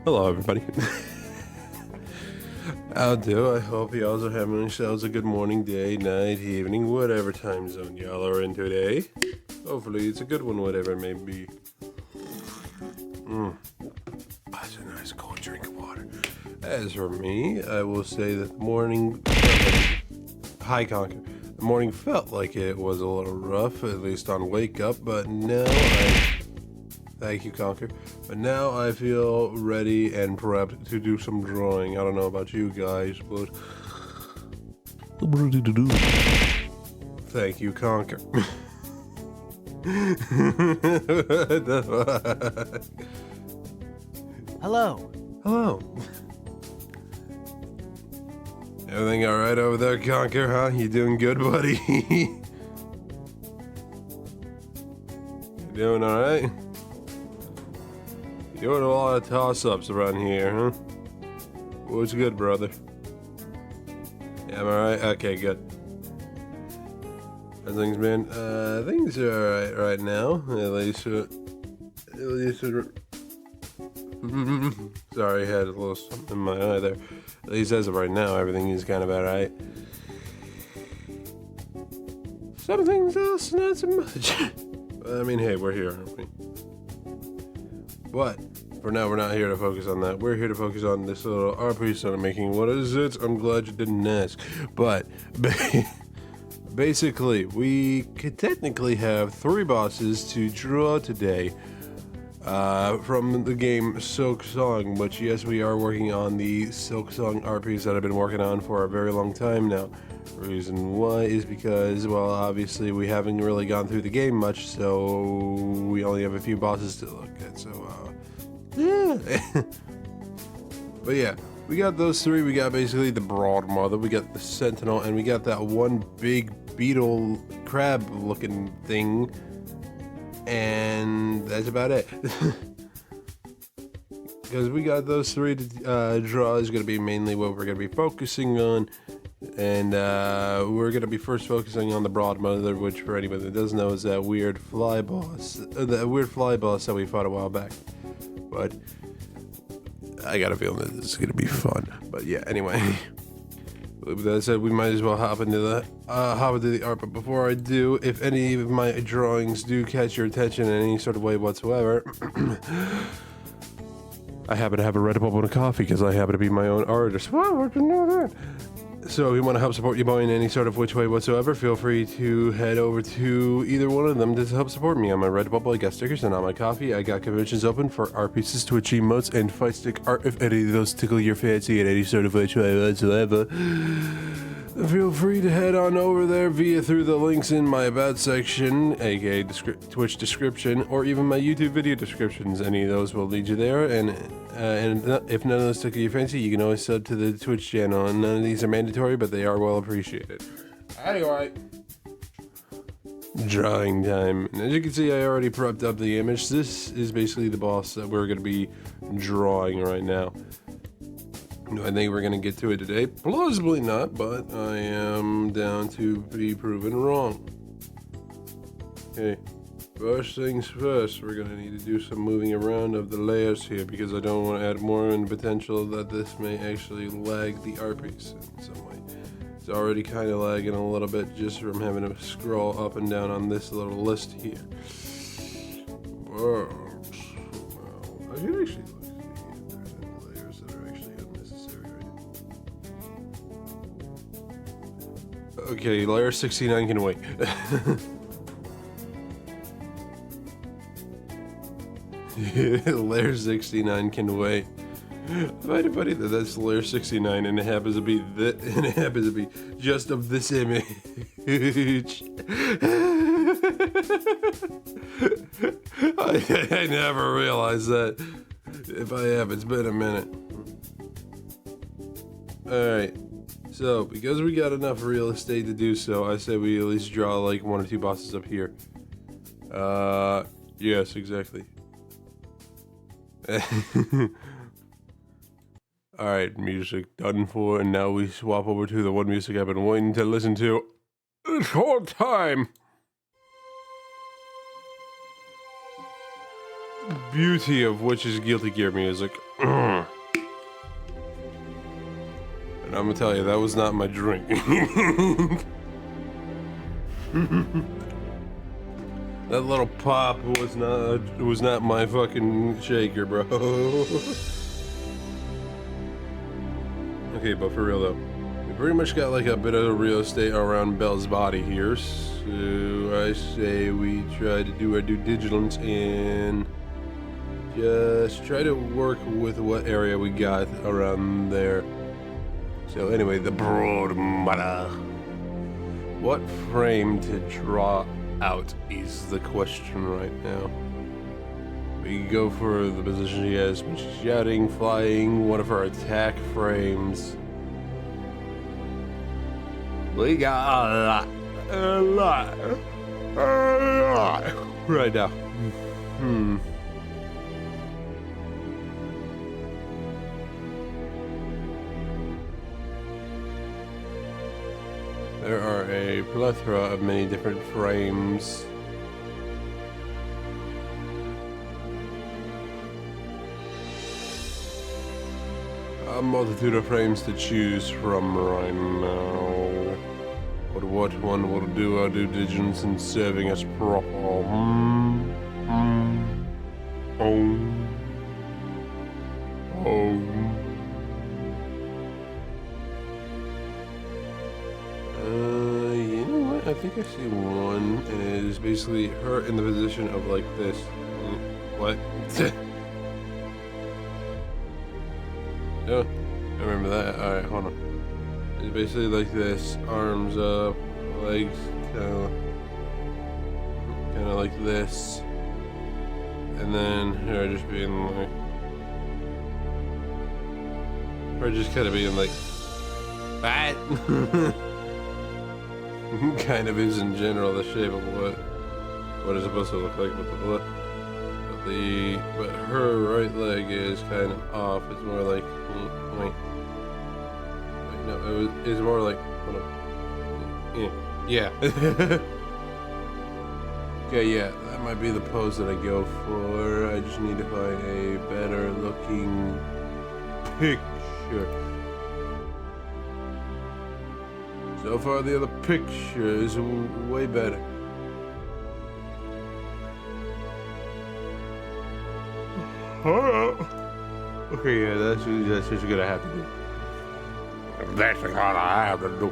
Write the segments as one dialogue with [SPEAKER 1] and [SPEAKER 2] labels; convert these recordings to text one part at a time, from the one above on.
[SPEAKER 1] Hello, everybody. How do? I hope y'all are having yourselves a good morning, day, night, evening, whatever time zone y'all are in today. Hopefully, it's a good one, whatever it may be. That's a nice cold drink of water. As for me, I will say that the morning. Hi, Conker. The morning felt like it was a little rough, at least on wake up, but now Thank you, Conker. But now I feel ready and prepped to do some drawing. I don't know about you guys, but I'm ready to do it. Thank you, Conker. What the fuck?
[SPEAKER 2] Hello.
[SPEAKER 1] Hello. Everything all right over there, Conker, huh? You doing good, buddy? You doing all right? You're doing a lot of toss-ups around here, huh? What's good, brother? Yeah, am I right? Okay, good. How's things been? Things are alright right now. At least, sorry, I had a little something in my eye there. At least as of right now, everything is kind of alright. Some things else, not so much. I mean, hey, we're here, aren't we? But for now, we're not here to focus on that. We're here to focus on this little art piece that I'm making. What is it? I'm glad you didn't ask. But basically, we could technically have 3 bosses to draw today from the game Silk Song. But yes, we are working on the Silk Song art piece that I've been working on for a very long time now. The reason why is because, well, obviously we haven't really gone through the game much, so we only have a few bosses to look at, so, yeah. But yeah, we got those 3. We got basically the Broad Mother, we got the Sentinel, and we got that one big beetle crab-looking thing, and that's about it. Because we got those 3 to draw is going to be mainly what we're going to be focusing on. And we're going to be first focusing on the Broad Mother, which for anybody that doesn't know is that weird fly boss. That we fought a while back. But I got a feeling that this is going to be fun. But yeah, anyway. With that said, we might as well hop into the art. But before I do, if any of my drawings do catch your attention in any sort of way whatsoever, I happen to have a Red Bubble and a coffee because I happen to be my own artist. Wow, I didn't know that. So if you want to help support your boy in any sort of which way whatsoever, feel free to head over to either one of them to help support me. On my Redbubble, I got stickers, and on my coffee, I got conventions open for art pieces, Twitch emotes, and fight stick art if any of those tickle your fancy in any sort of which way whatsoever. Feel free to head on over there through the links in my About section, aka Twitch description, or even my YouTube video descriptions. Any of those will lead you there, and if none of those tickle your fancy, you can always sub to the Twitch channel, and none of these are mandatory, but they are well appreciated. Anyway, drawing time. And as you can see, I already prepped up the image. This is basically the boss that we're going to be drawing right now. I think we're going to get to it today. Plausibly not, but I am down to be proven wrong. Okay, first things first, we're going to need to do some moving around of the layers here because I don't want to add more in the potential that this may actually lag the art piece in some way. It's already kind of lagging a little bit just from having to scroll up and down on this little list here. But, well, I can actually look. Okay, layer 69 can wait. Layer 69 can wait. I find it funny that that's layer 69 and it happens to be just of this image. I never realized that. If I have, it's been a minute. Alright. So, because we got enough real estate to do so, I say we at least draw like 1 or 2 bosses up here. Yes, exactly. Alright, music done for, and now we swap over to the one music I've been waiting to listen to this whole time. beauty of which is Guilty Gear music. And I'm gonna tell you, that was not my drink. That little pop was not my fucking shaker, bro. Okay, but for real though, we pretty much got like a bit of real estate around Belle's body here, so I say we try to do our due diligence and just try to work with what area we got around there. So anyway, the broad matter. What frame to draw out is the question right now. We go for the position she has, which is shouting, flying, one of her attack frames. We got a lot right now. There are a plethora of many different frames. A multitude of frames to choose from right now. But what one will do our due diligence in serving us proper? You know what? I think I see one, and it is basically her in the position of like this. What? Oh, I remember that. Alright, hold on. It's basically like this, arms up, legs kinda like this. And then her just being like, or just kinda being like that. Kind of is in general the shape of what it's supposed to look like with the blood. But her right leg is kind of off. It's more like wait, no, it's more like yeah. Okay, yeah, that might be the pose that I go for. I just need to find a better looking picture. So far, the other picture is way better. Okay, yeah, that's just gonna have to do. That's what I have to do.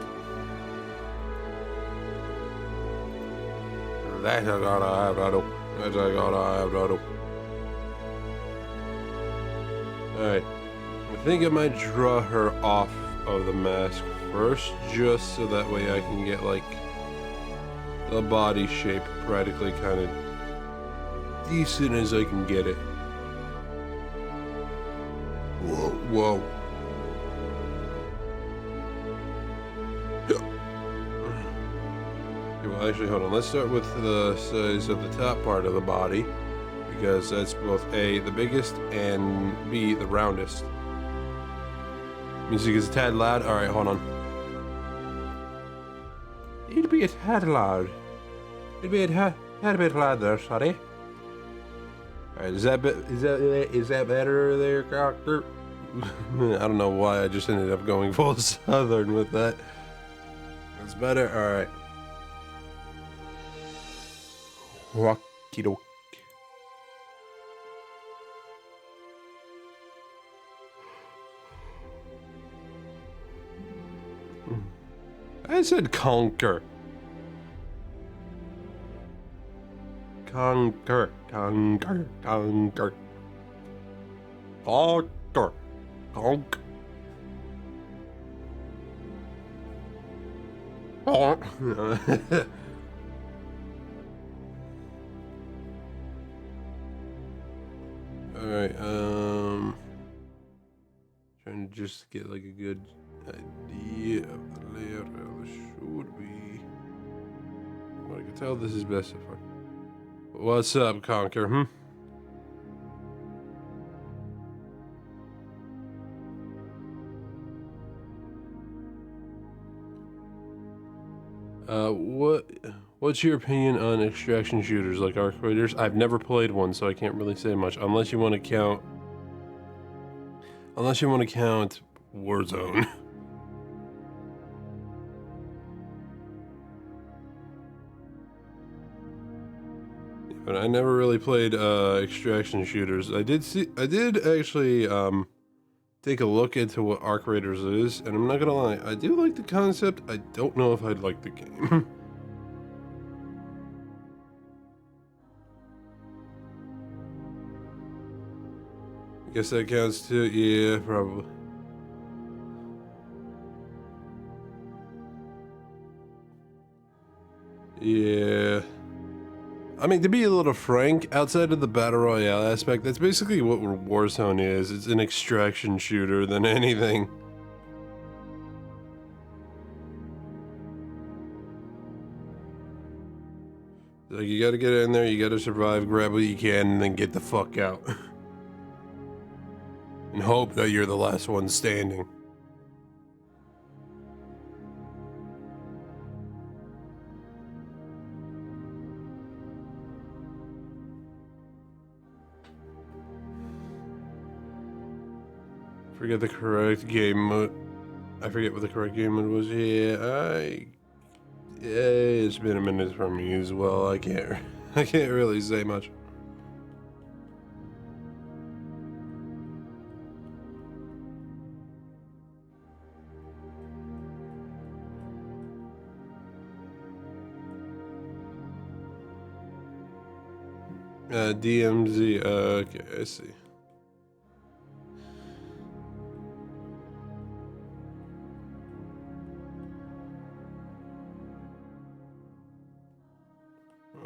[SPEAKER 1] That's what I have to do. That's what I have to do. Alright. I think I might draw her off of the mask first, just so that way I can get like the body shape practically kind of decent as I can get it. Whoa. Okay, well, actually, hold on. Let's start with the size of the top part of the body, because that's both A, the biggest, and B, the roundest. Music is a tad loud. Alright, hold on. It'll be a tad loud. It'll be a tad bit loud there, sorry. Alright, is that better there, Doctor? I don't know why I just ended up going full southern with that. That's better? Alright. Wacky doke. I said conquer. Conquer. Conquer. Conquer. Conquer. Conk. Oh. Alright, trying to just get like a good idea of the layout of how this should be. Well, I can tell this is best so far. What's up, Conquer, What's your opinion on extraction shooters like Arc Raiders? I've never played one, so I can't really say much unless you want to count. Unless you want to count Warzone. But I never really played extraction shooters. I did actually take a look into what Arc Raiders is, and I'm not gonna lie, I do like the concept. I don't know if I'd like the game. I guess that counts too. Yeah, probably. Yeah. I mean, to be a little frank, outside of the Battle Royale aspect, that's basically what Warzone is. It's an extraction shooter than anything. Like, you gotta get in there, you gotta survive, grab what you can, and then get the fuck out. And hope that you're the last one standing. Forget the correct game mode. I forget what the correct game mode was. Yeah, it's been a minute for me as well. I can't really say much. DMZ. Okay, I see.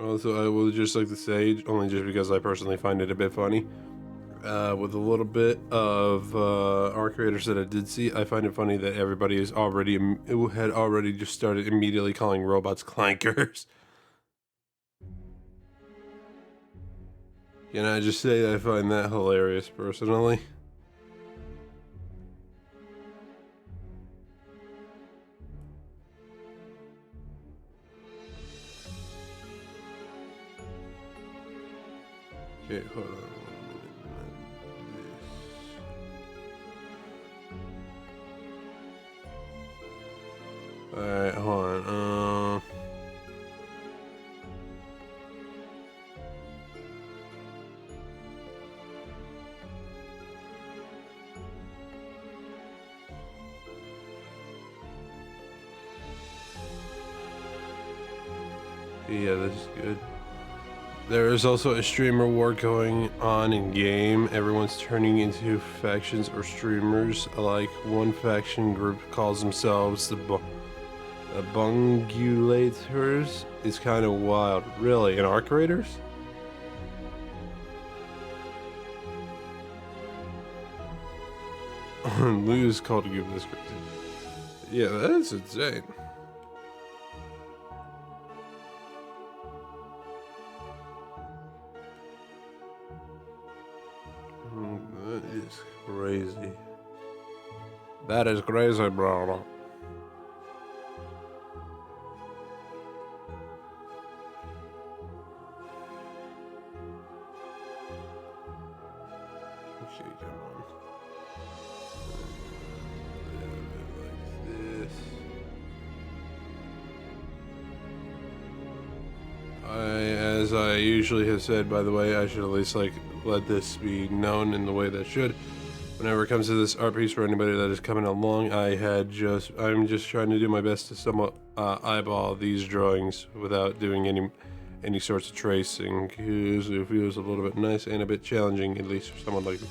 [SPEAKER 1] Also, I would just like to say, only just because I personally find it a bit funny, with a little bit of Arc Raiders that I did see, I find it funny that everybody had already just started immediately calling robots clankers. Can I just say I find that hilarious personally? Okay, hold on. Alright, hold on. Yeah, this is good. There is also a streamer war going on in game. Everyone's turning into factions or streamers. Like one faction group calls themselves the Bungulators. It's kind of wild. Really, in Arc Raiders? Lose called to give this crazy. Yeah, that's insane. That is crazy. That is crazy, bro. Okay, come on. Like this. As I usually have said, by the way, I should at least let this be known in the way that should. Whenever it comes to this art piece for anybody that is coming along, I'm just trying to do my best to somewhat eyeball these drawings without doing any sorts of tracing, because it feels a little bit nice and a bit challenging, at least for someone like me.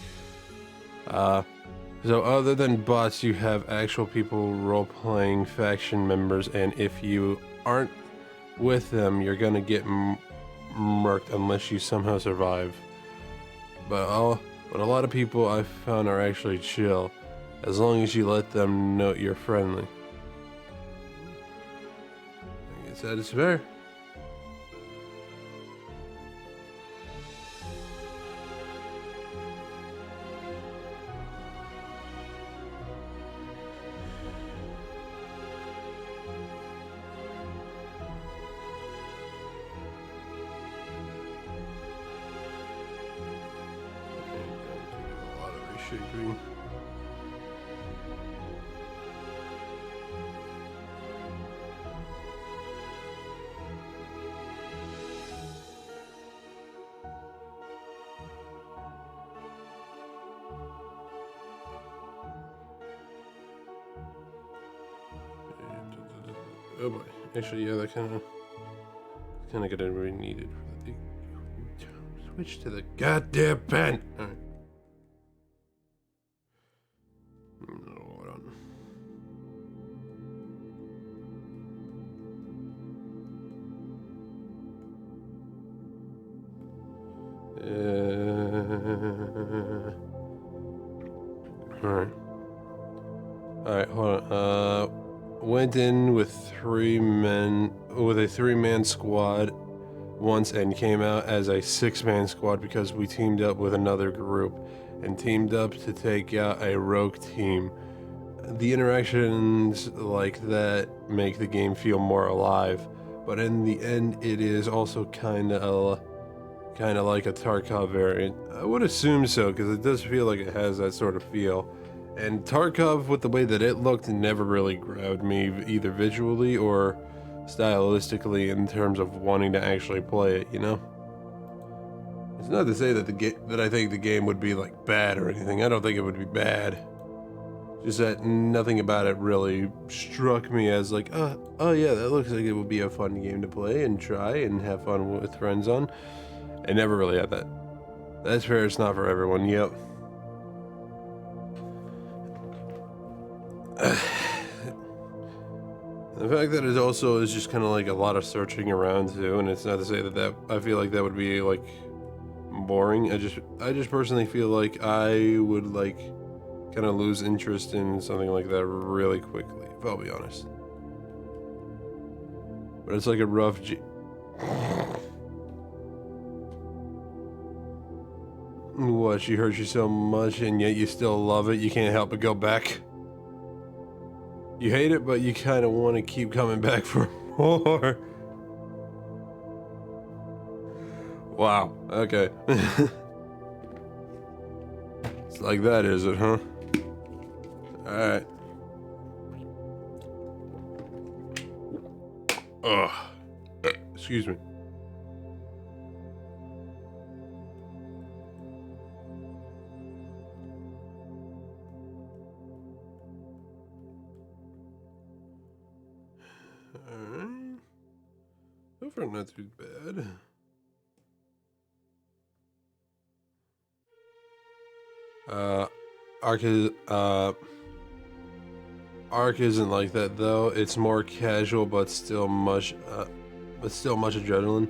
[SPEAKER 1] So other than bots, you have actual people role-playing faction members, and if you aren't with them, you're gonna get murked unless you somehow survive. But a lot of people I've found are actually chill, as long as you let them know you're friendly. I guess that is fair. shade green. Oh boy. Actually, yeah, that kind of gonna be needed for the switch to the goddamn pen. All right. Hold on. All right. All right. Hold on. Went in with a 3-man squad once and came out as a 6-man squad because we teamed up with another group and teamed up to take out a rogue team. The interactions like that make the game feel more alive, but in the end it is also kind of like a Tarkov variant. I would assume so because it does feel like it has that sort of feel. And Tarkov, with the way that it looked, never really grabbed me either visually or stylistically in terms of wanting to actually play it, you know? It's not to say that that I think the game would be like bad or anything. I don't think it would be bad. Just that nothing about it really struck me as like, oh yeah, that looks like it would be a fun game to play and try and have fun with friends on. I never really had that. That's fair, it's not for everyone, yep. The fact that it also is just kind of like a lot of searching around too, and it's not to say that I feel like that would be like boring. I just personally feel like I would like kind of lose interest in something like that really quickly, if I'll be honest. But it's like a rough What, she hurt you so much and yet you still love it, you can't help but go back? You hate it, but you kind of want to keep coming back for more. Wow, okay. It's like that, is it, huh? Alright. Ugh. Excuse me. Alright. So far, not too bad. Ark isn't like that though. It's more casual, but still much adrenaline.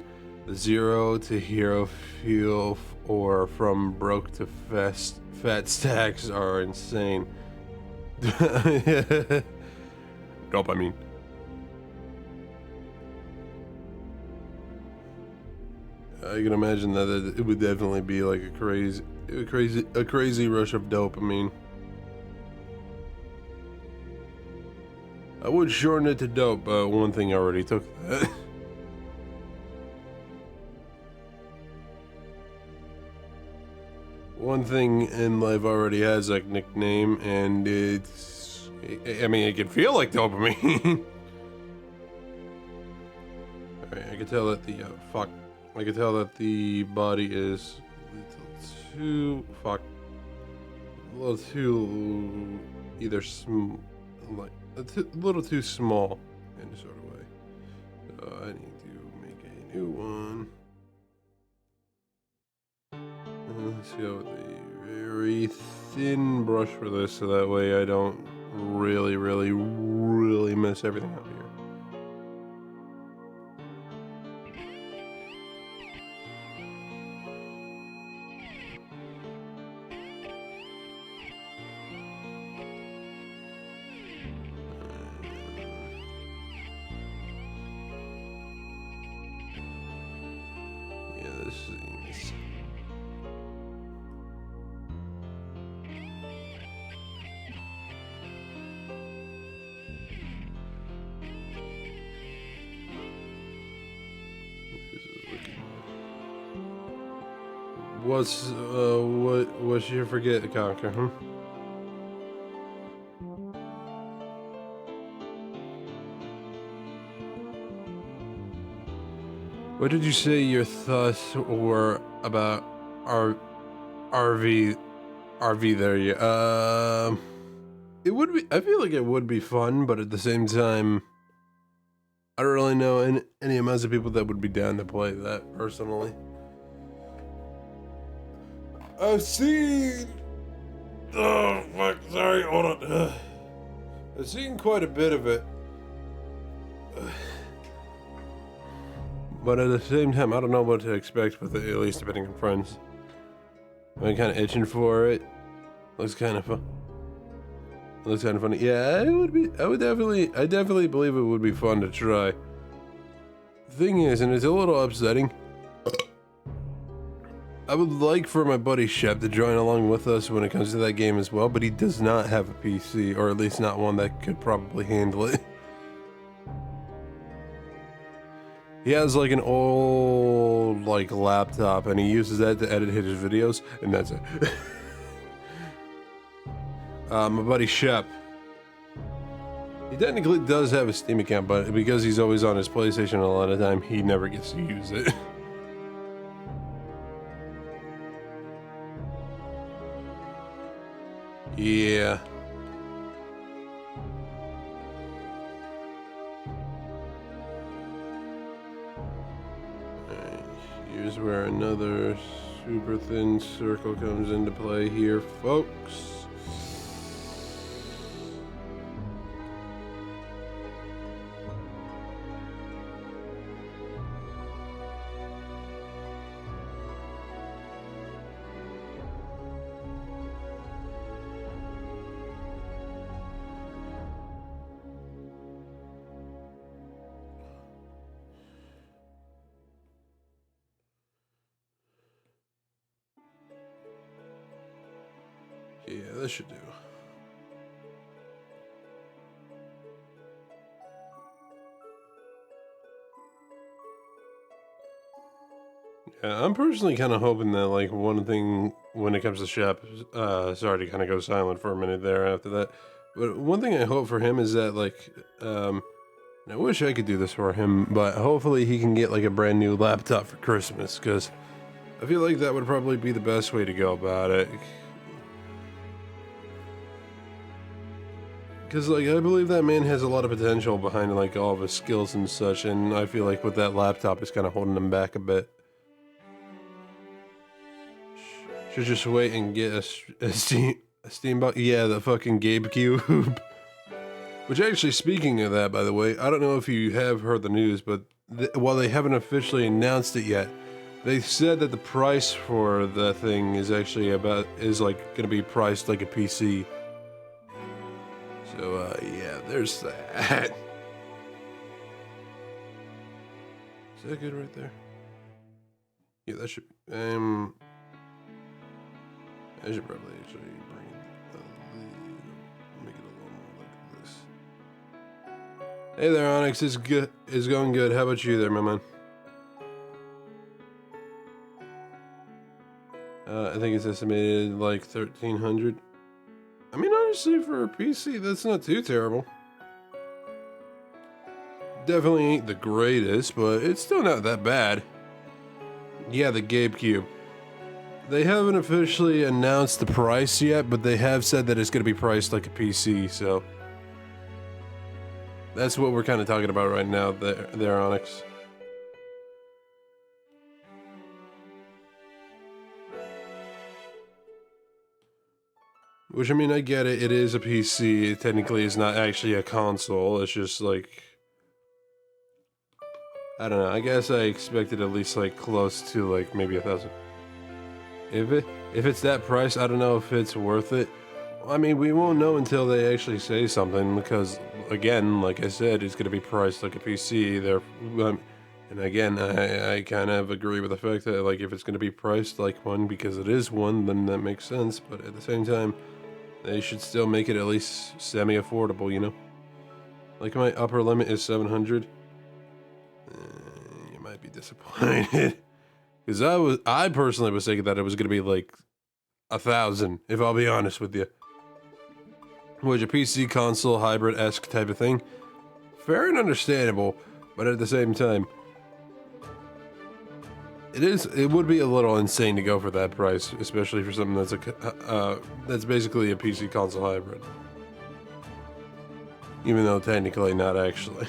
[SPEAKER 1] The 0 to hero feel or from broke to fat stacks are insane. Dopamine. I can imagine that it would definitely be like a crazy rush of dopamine. I would shorten it to dope, but one thing already took that. One thing in life already has a nickname, and I mean, it can feel like dopamine. Alright, I can tell that I can tell that the body is a little too either a little too small in a sort of way. So I need to make a new one. Let's go with a very thin brush for this, so that way I don't really mess everything up here. Yeah, this seems... What's your forget, Conker, huh? What did you say your thoughts were about our RV there? Yeah. It would be. I feel like it would be fun, but at the same time, I don't really know any amounts of people that would be down to play that personally. I've seen. Oh fuck! Sorry, hold on. I've seen quite a bit of it, but at the same time, I don't know what to expect with it. At least depending on friends. I'm kind of itching for it. Looks kind of fun. Looks kind of funny. Yeah, it would be. I definitely believe it would be fun to try. The thing is, and it's a little upsetting, I would like for my buddy Shep to join along with us when it comes to that game as well, but he does not have a PC, or at least not one that could probably handle it. He has like an old like laptop, and he uses that to edit his videos, and that's it. My buddy Shep. He technically does have a Steam account, but because he's always on his PlayStation a lot of time, he never gets to use it. Yeah. Alright, here's where another super thin circle comes into play here, folks. Yeah, this should do. Yeah, I'm personally kind of hoping that, like, one thing when it comes to Shep, sorry to kind of go silent for a minute there after that, but one thing I hope for him is that, like, I wish I could do this for him, but hopefully he can get, like, a brand new laptop for Christmas, because I feel like that would probably be the best way to go about it. Because, like, I believe that man has a lot of potential behind, like, all of his skills and such, and I feel like with that laptop, it's kind of holding him back a bit. Should just wait and get a Steam box. Yeah, the fucking Gabe Cube. Which, actually, speaking of that, by the way, I don't know if you have heard the news, but while they haven't officially announced it yet, they said that the price for the thing is actually like gonna be priced like a PC. So, yeah, there's that. Is that good right there? Yeah, that should, I should probably actually bring it make it a little more like this. Hey there, Onyx, it's going good. How about you there, my man? I think it's estimated like 1,300. I mean, honestly, for a PC, that's not too terrible. Definitely ain't the greatest, but it's still not that bad. Yeah, the Gabe Cube. They haven't officially announced the price yet, but they have said that it's going to be priced like a PC, so that's what we're kind of talking about right now there, Onyx. Which, I mean, I get it. It is a PC. It technically is not actually a console. It's just like, I don't know. I guess I expected at least like close to like maybe 1,000. If it's that price, I don't know if it's worth it. I mean, we won't know until they actually say something because, again, like I said, it's going to be priced like a PC. And again, I kind of agree with the fact that, like, if it's going to be priced like one because it is one, then that makes sense. But at the same time, they should still make it at least semi-affordable, you know? Like, my upper limit is 700. You might be disappointed. Because I personally was thinking that it was going to be like 1,000, if I'll be honest with you. Which a PC console hybrid-esque type of thing. Fair and understandable, but at the same time, it would be a little insane to go for that price, especially for something that's basically a PC console hybrid. Even though technically not actually.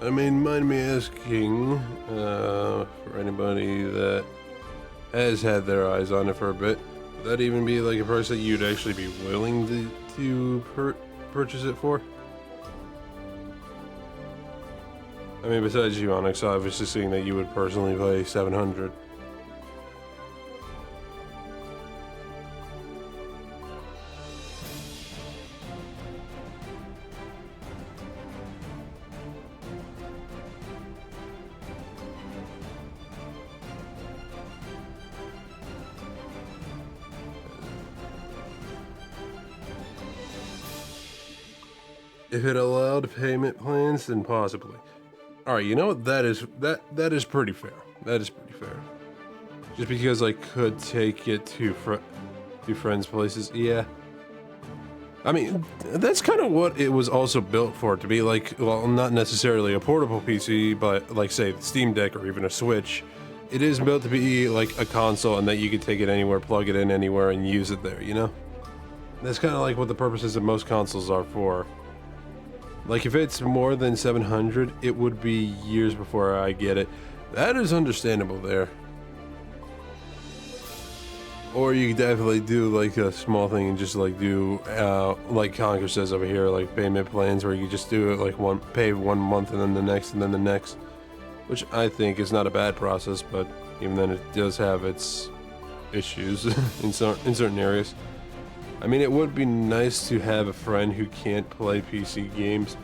[SPEAKER 1] I mean, mind me asking, for anybody that has had their eyes on it for a bit, would that even be like a price that you'd actually be willing to purchase it for? I mean, besides you, Onyx, obviously seeing that you would personally pay 700. If it allowed payment plans, then possibly. All right, you know what? That is pretty fair. That is pretty fair. Just because I could take it to friends' places, yeah. I mean, that's kind of what it was also built for, to be like, well, not necessarily a portable PC, but like say the Steam Deck or even a Switch. It is built to be like a console, and that you could take it anywhere, plug it in anywhere, and use it there. You know, that's kind of like what the purposes of most consoles are for. Like, if it's more than 700, it would be years before I get it. That is understandable there. Or you could definitely do, like, a small thing and just, like, do, like Conker says over here, like, payment plans where you just do it, like, pay 1 month and then the next and then the next. Which I think is not a bad process, but even then it does have its issues in certain areas. I mean, it would be nice to have a friend who can't play PC games,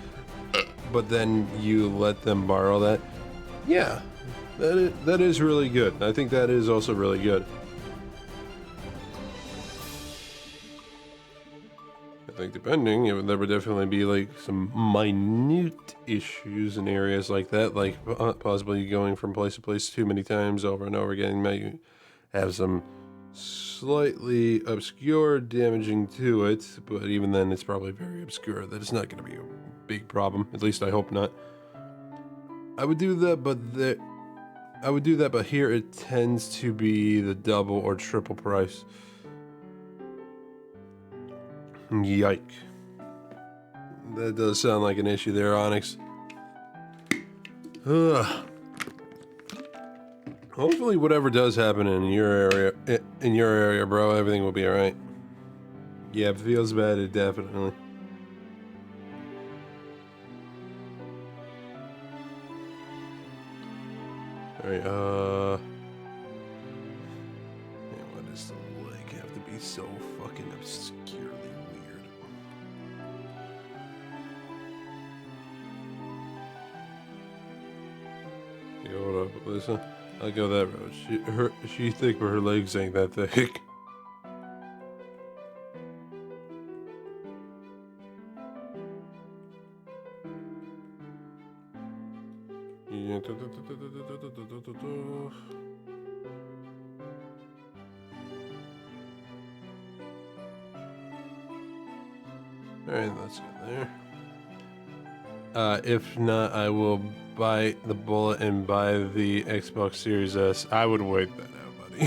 [SPEAKER 1] but then you let them borrow that. Yeah, that is really good. I think that is also really good. I think depending, there would definitely be like some minute issues in areas like that, like possibly going from place to place too many times over and over again might have some slightly obscure damaging to it, but even then it's probably very obscure that it's not going to be a big problem. At least I hope not. I would do that, but here it tends to be the double or triple price. Yike. That does sound like an issue there, Onyx. Ugh. Hopefully whatever does happen in your area, bro, everything will be alright. Yeah, if it feels bad, it definitely. Alright, man, why does the lake have to be so fucking obscurely weird? Hey, hold up, listen. I'll go that road. She's thick, but her legs ain't that thick. Alright, let's go there. If not, I will bite the bullet and buy the Xbox Series S. I would wait that out, buddy.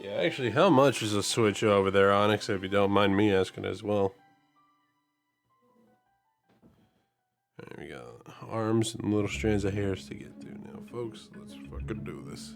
[SPEAKER 1] Yeah, actually, how much is a Switch over there, Onyx, if you don't mind me asking as well? There we go. Arms and little strands of hairs to get to now, folks. Let's fucking do this.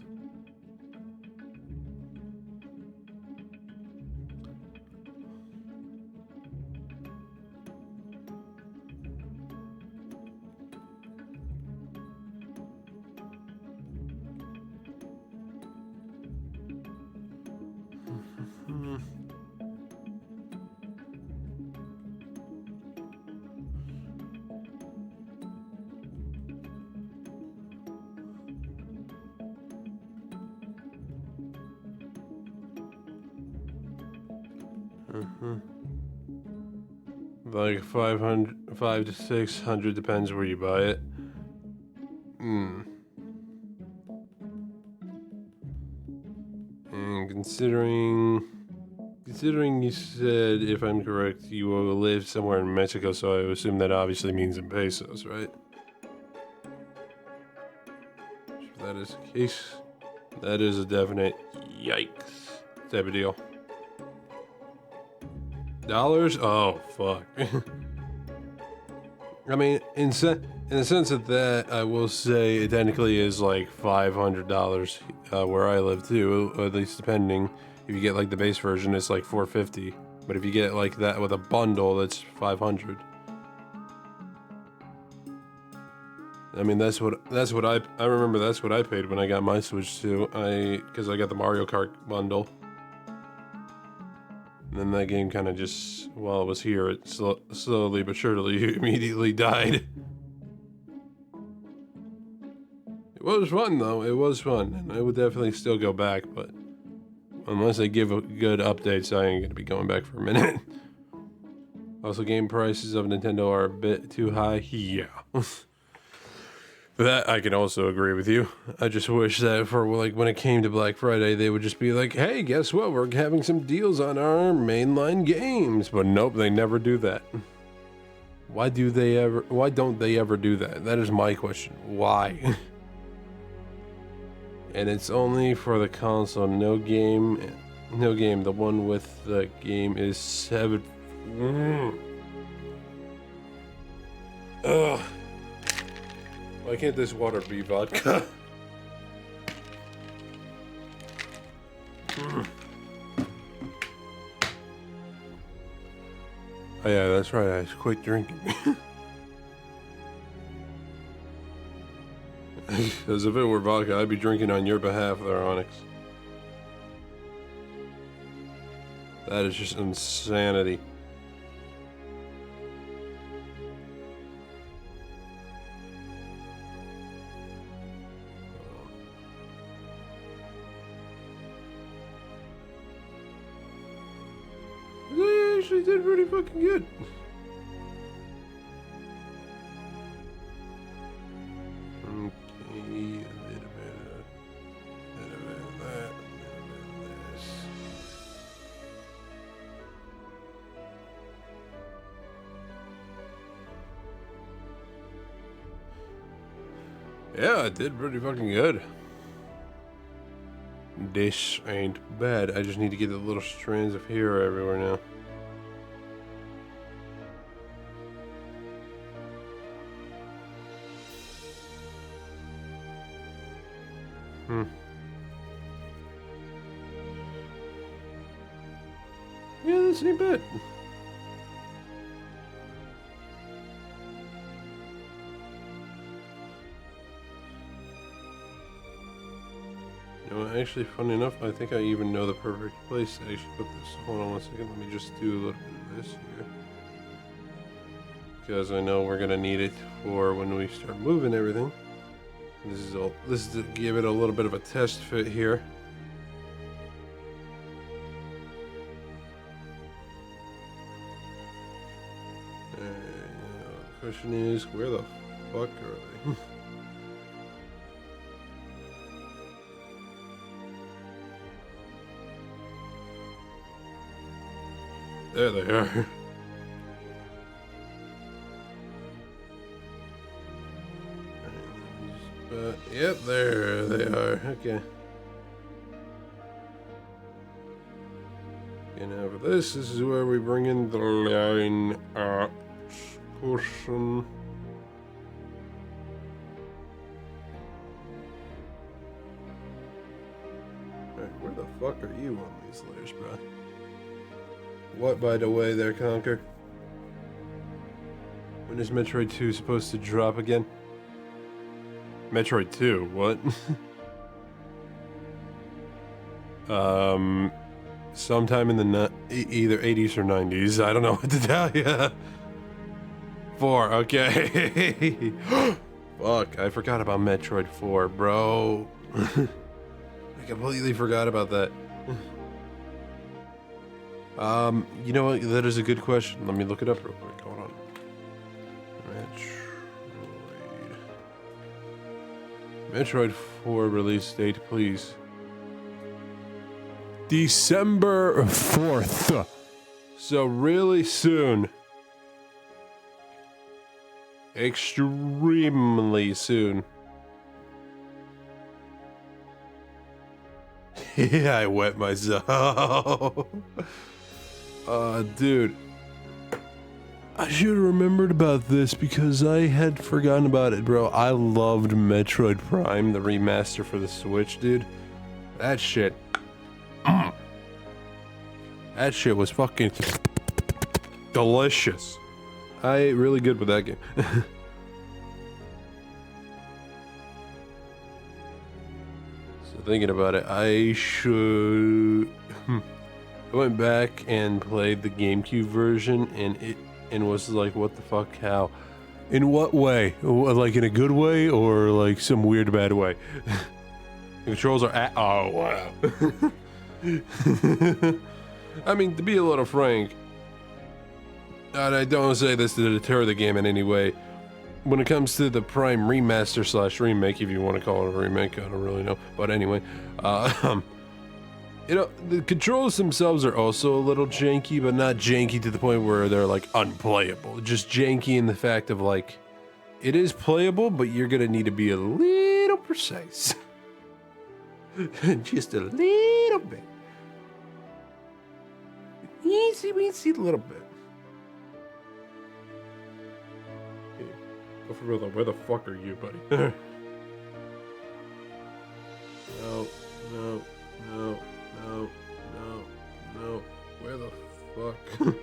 [SPEAKER 1] Like 5 to 600, depends where you buy it. And considering you said, if I'm correct, you will live somewhere in Mexico, so I assume that obviously means in pesos, right? If that is the case, that is a definite yikes type of deal. Dollars? Oh, fuck. I mean, in the sense of that, I will say it technically is like $500 where I live too, at least depending. If you get like the base version, it's like $450. But if you get like that with a bundle, that's $500. I mean, that's what I remember. That's what I paid when I got my Switch too. Because I got the Mario Kart bundle. And then that game kind of just, while it was here, it slowly but surely immediately died. It was fun though, it was fun, and I would definitely still go back, but unless they give a good updates, I ain't gonna be going back for a minute. Also, game prices of Nintendo are a bit too high, yeah. That I can also agree with you. I just wish that for like when it came to Black Friday, they would just be like, hey, guess what? We're having some deals on our mainline games. But nope, they never do that. Why don't they ever do that? That is my question. Why? And it's only for the console. No game. The one with the game is 7. Ugh. Why can't this water be vodka? Oh yeah, that's right, I quit drinking. Because if it were vodka, I'd be drinking on your behalf there, Onyx. That is just insanity. They actually did pretty fucking good. Yeah, I did pretty fucking good. This ain't bad. I just need to get the little strands of hair everywhere now. Yeah, this ain't bad. You know, actually, funny enough, I think I even know the perfect place to actually put this. Hold on one second, let me just do a little bit of this here. Because I know we're gonna need it for when we start moving everything. This is to give it a little bit of a test fit here. The question is, where the fuck are they? There they are. Yep, there they are. Okay. And now for this is where we bring in the line up portion. Alright, where the fuck are you on these layers, bro? What, by the way, there, Conker? When is Metroid 2 supposed to drop again? Metroid 2, what? sometime in the either 80s or 90s. I don't know what to tell you. 4, okay. Fuck, I forgot about Metroid 4, bro. I completely forgot about that. You know what? That is a good question. Let me look it up real quick. Hold on. Metroid 4 release date, please. December 4th. So really soon. Extremely soon. Yeah, I wet myself. Dude. I should have remembered about this because I had forgotten about it, bro. I loved Metroid Prime, the remaster for the Switch, dude. That shit. That shit was fucking delicious. I ate really good with that game. So thinking about it, I should... I went back and played the GameCube version and was like, what the fuck, how? In what way? Like in a good way or like some weird bad way? The controls are oh wow. I mean, to be a little frank, and I don't say this to deter the game in any way, when it comes to the Prime remaster / remake, if you want to call it a remake, I don't really know, but anyway, you know, the controls themselves are also a little janky, but not janky to the point where they're like unplayable. Just janky in the fact of like, it is playable, but you're gonna need to be a little precise. Just a little bit. Easy, a little bit. Okay. Go for real though, where the fuck are you, buddy? No. Where the fuck?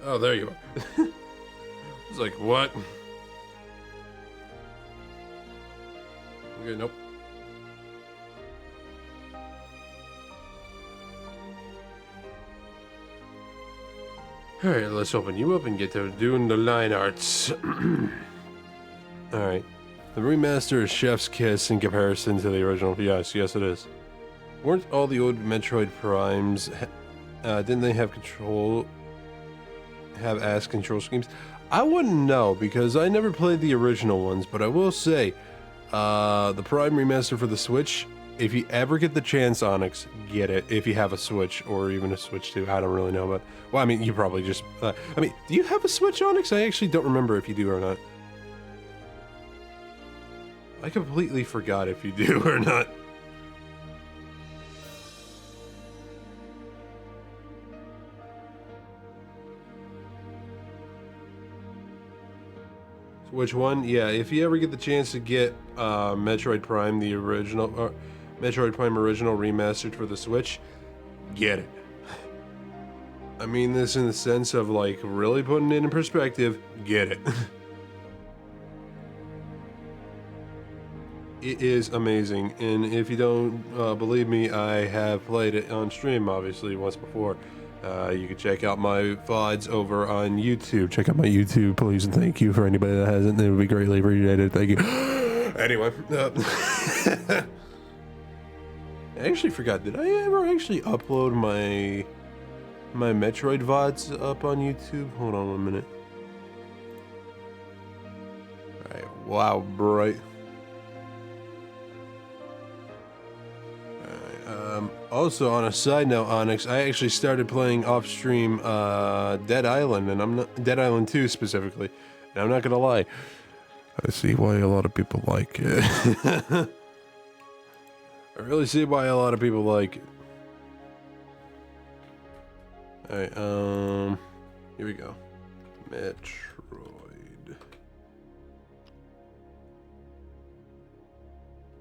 [SPEAKER 1] Oh, there you are. It's like, what? Okay, nope. Alright, let's open you up and get to doing the line arts. Alright. The remaster is chef's kiss in comparison to the original. Yes, it is. Weren't all the old Metroid Primes, didn't they have ass control schemes? I wouldn't know, because I never played the original ones, but I will say, the Prime remaster for the Switch, if you ever get the chance, Onyx, get it. If you have a Switch, or even a Switch 2, I don't really know, but, well, I mean, you probably just, I mean, do you have a Switch, Onyx? I actually don't remember if you do or not. I completely forgot if you do or not. Which one? Yeah, if you ever get the chance to get Metroid Prime, the original, or Metroid Prime original remastered for the Switch, get it. I mean this in the sense of like really putting it in perspective, get it. It is amazing, and if you don't believe me, I have played it on stream obviously once before. You can check out my VODs over on YouTube. Check out my YouTube, please, and thank you for anybody that hasn't. It would be greatly appreciated. Thank you. Anyway, I actually forgot. Did I ever actually upload my Metroid VODs up on YouTube? Hold on 1 minute. All right. Wow, bright. Also, on a side note, Onyx, I actually started playing off-stream Dead Island, and I'm not Dead Island 2 specifically. And I'm not gonna lie, I see why a lot of people like it. I really see why a lot of people like it. All right, here we go. Metroid.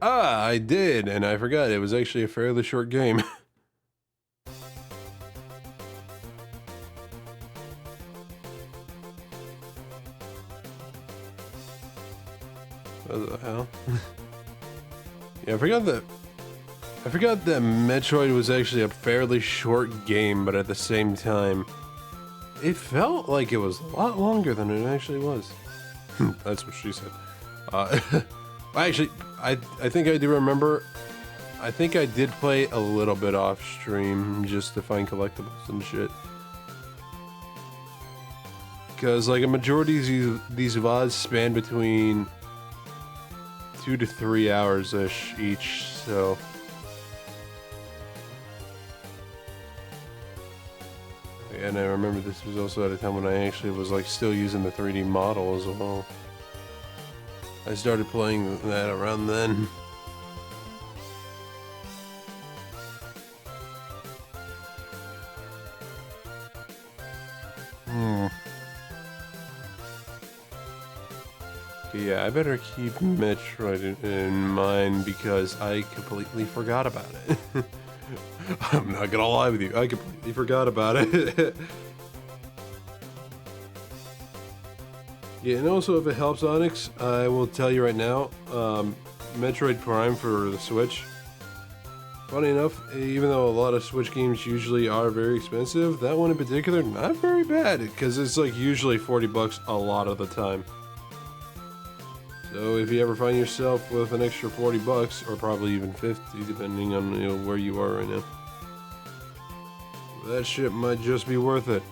[SPEAKER 1] Ah, I did, and I forgot. It was actually a fairly short game. What the hell? Yeah, I forgot that. I forgot that Metroid was actually a fairly short game, but at the same time, it felt like it was a lot longer than it actually was. That's what she said. Actually, I think I do remember. I think I did play a little bit off stream just to find collectibles and shit. Because like a majority of these VODs span between 2 to 3 hours ish each, so. And I remember this was also at a time when I actually was like still using the 3D model as well. I started playing that around then. Okay, yeah, I better keep Metroid in mind because I completely forgot about it. I'm not gonna lie with you, I completely forgot about it. Yeah, and also if it helps Onyx, I will tell you right now, Metroid Prime for the Switch. Funny enough, even though a lot of Switch games usually are very expensive, that one in particular, not very bad, because it's like usually 40 bucks a lot of the time. So if you ever find yourself with an extra 40 bucks, or probably even 50, depending on where you are right now, that shit might just be worth it.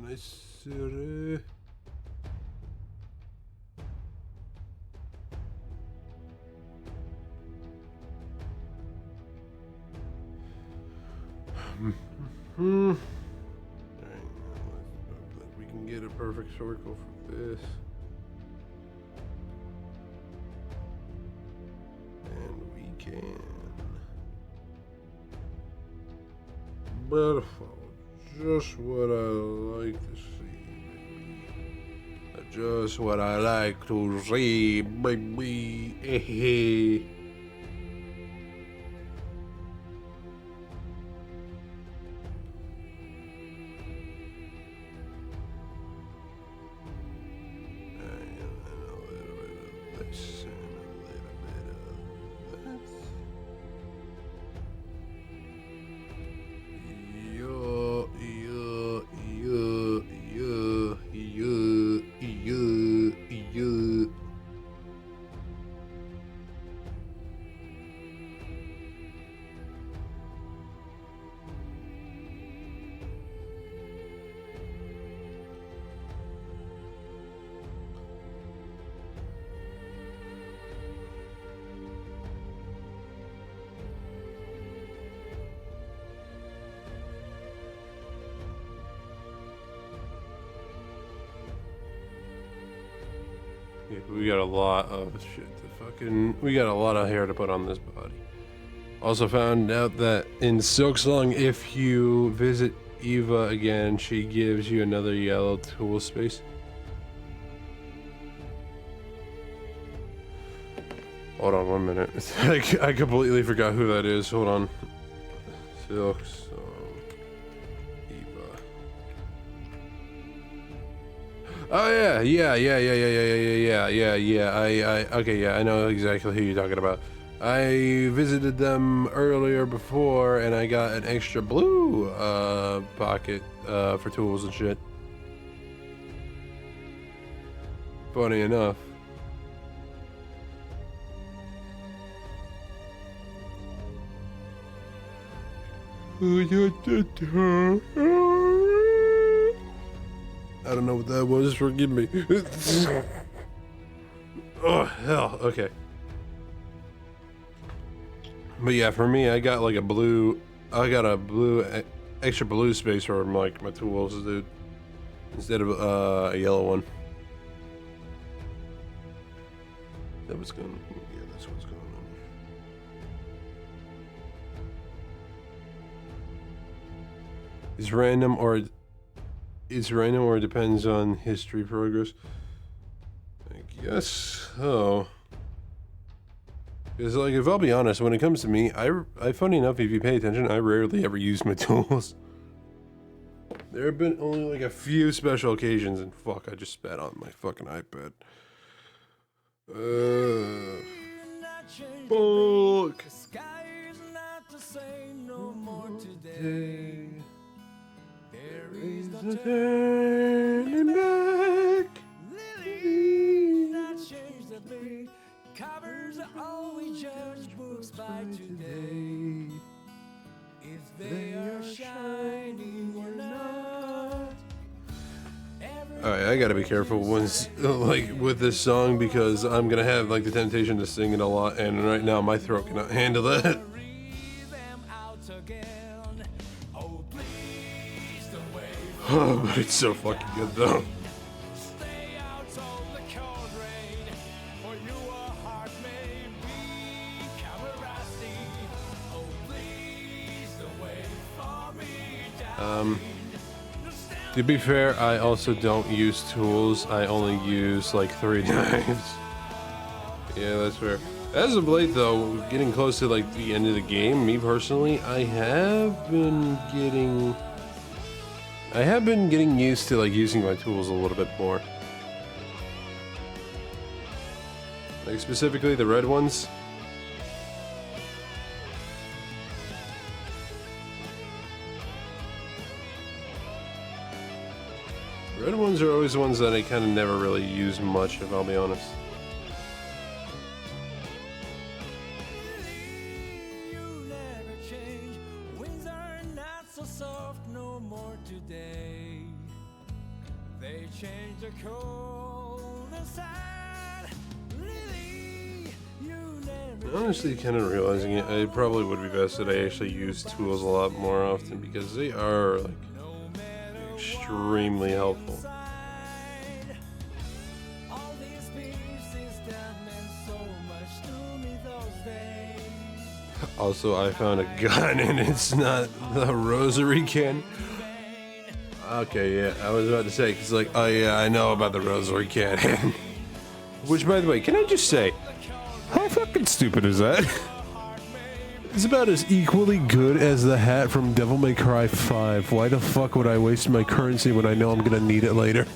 [SPEAKER 1] Nice. Alright, let's hope that we can get a perfect circle for this. And we can. Beautiful. Just what I like to see, baby. Just what I like to see, baby. Yeah, we got a lot of shit to fucking. We got a lot of hair to put on this body. Also found out that in Silksong, if you visit Eva again, she gives you another yellow tool space. Hold on 1 minute. I completely forgot who that is. Hold on. Silksong. Eva. Oh yeah. Okay, yeah, I know exactly who you're talking about. I visited them earlier before, and I got an extra blue pocket for tools and shit. Funny enough. I don't know what that was. Forgive me. Oh, hell. Okay. But yeah, for me, I got like a blue... I got a blue... extra blue space for like my tools, dude. Instead of a yellow one. That was going... Yeah, that's what's going on. It's random or... It's random or it depends on history progress. I guess so. Because, like, if I'll be honest, when it comes to me, I funny enough, if you pay attention, I rarely ever use my tools. There have been only, like, a few special occasions, and fuck, I just spat on my fucking iPad. Fuck. There is no turning back. Lily, not change the beat. Covers are all we judge books by today. If they are shining or not. Alright, I gotta be careful once, like, with this song because I'm gonna have, like, the temptation to sing it a lot, and right now my throat cannot handle that. Oh, but it's so fucking good though. To be fair, I also don't use tools. I only use like 3 knives. Yeah, that's fair. As of late though, getting close to like the end of the game, me personally, I have been getting used to like using my tools a little bit more. Like specifically the red ones. Red ones are always the ones that I kind of never really use much, if I'll be honest. Honestly, kind of realizing it, it probably would be best that I actually use tools a lot more often because they are like extremely helpful. Also, I found a gun and it's not the rosary can. Okay, yeah, I was about to say, because like, oh yeah, I know about the rosary cannon. Which, by the way, can I just say, how fucking stupid is that? It's about as equally good as the hat from Devil May Cry 5. Why the fuck would I waste my currency when I know I'm gonna need it later?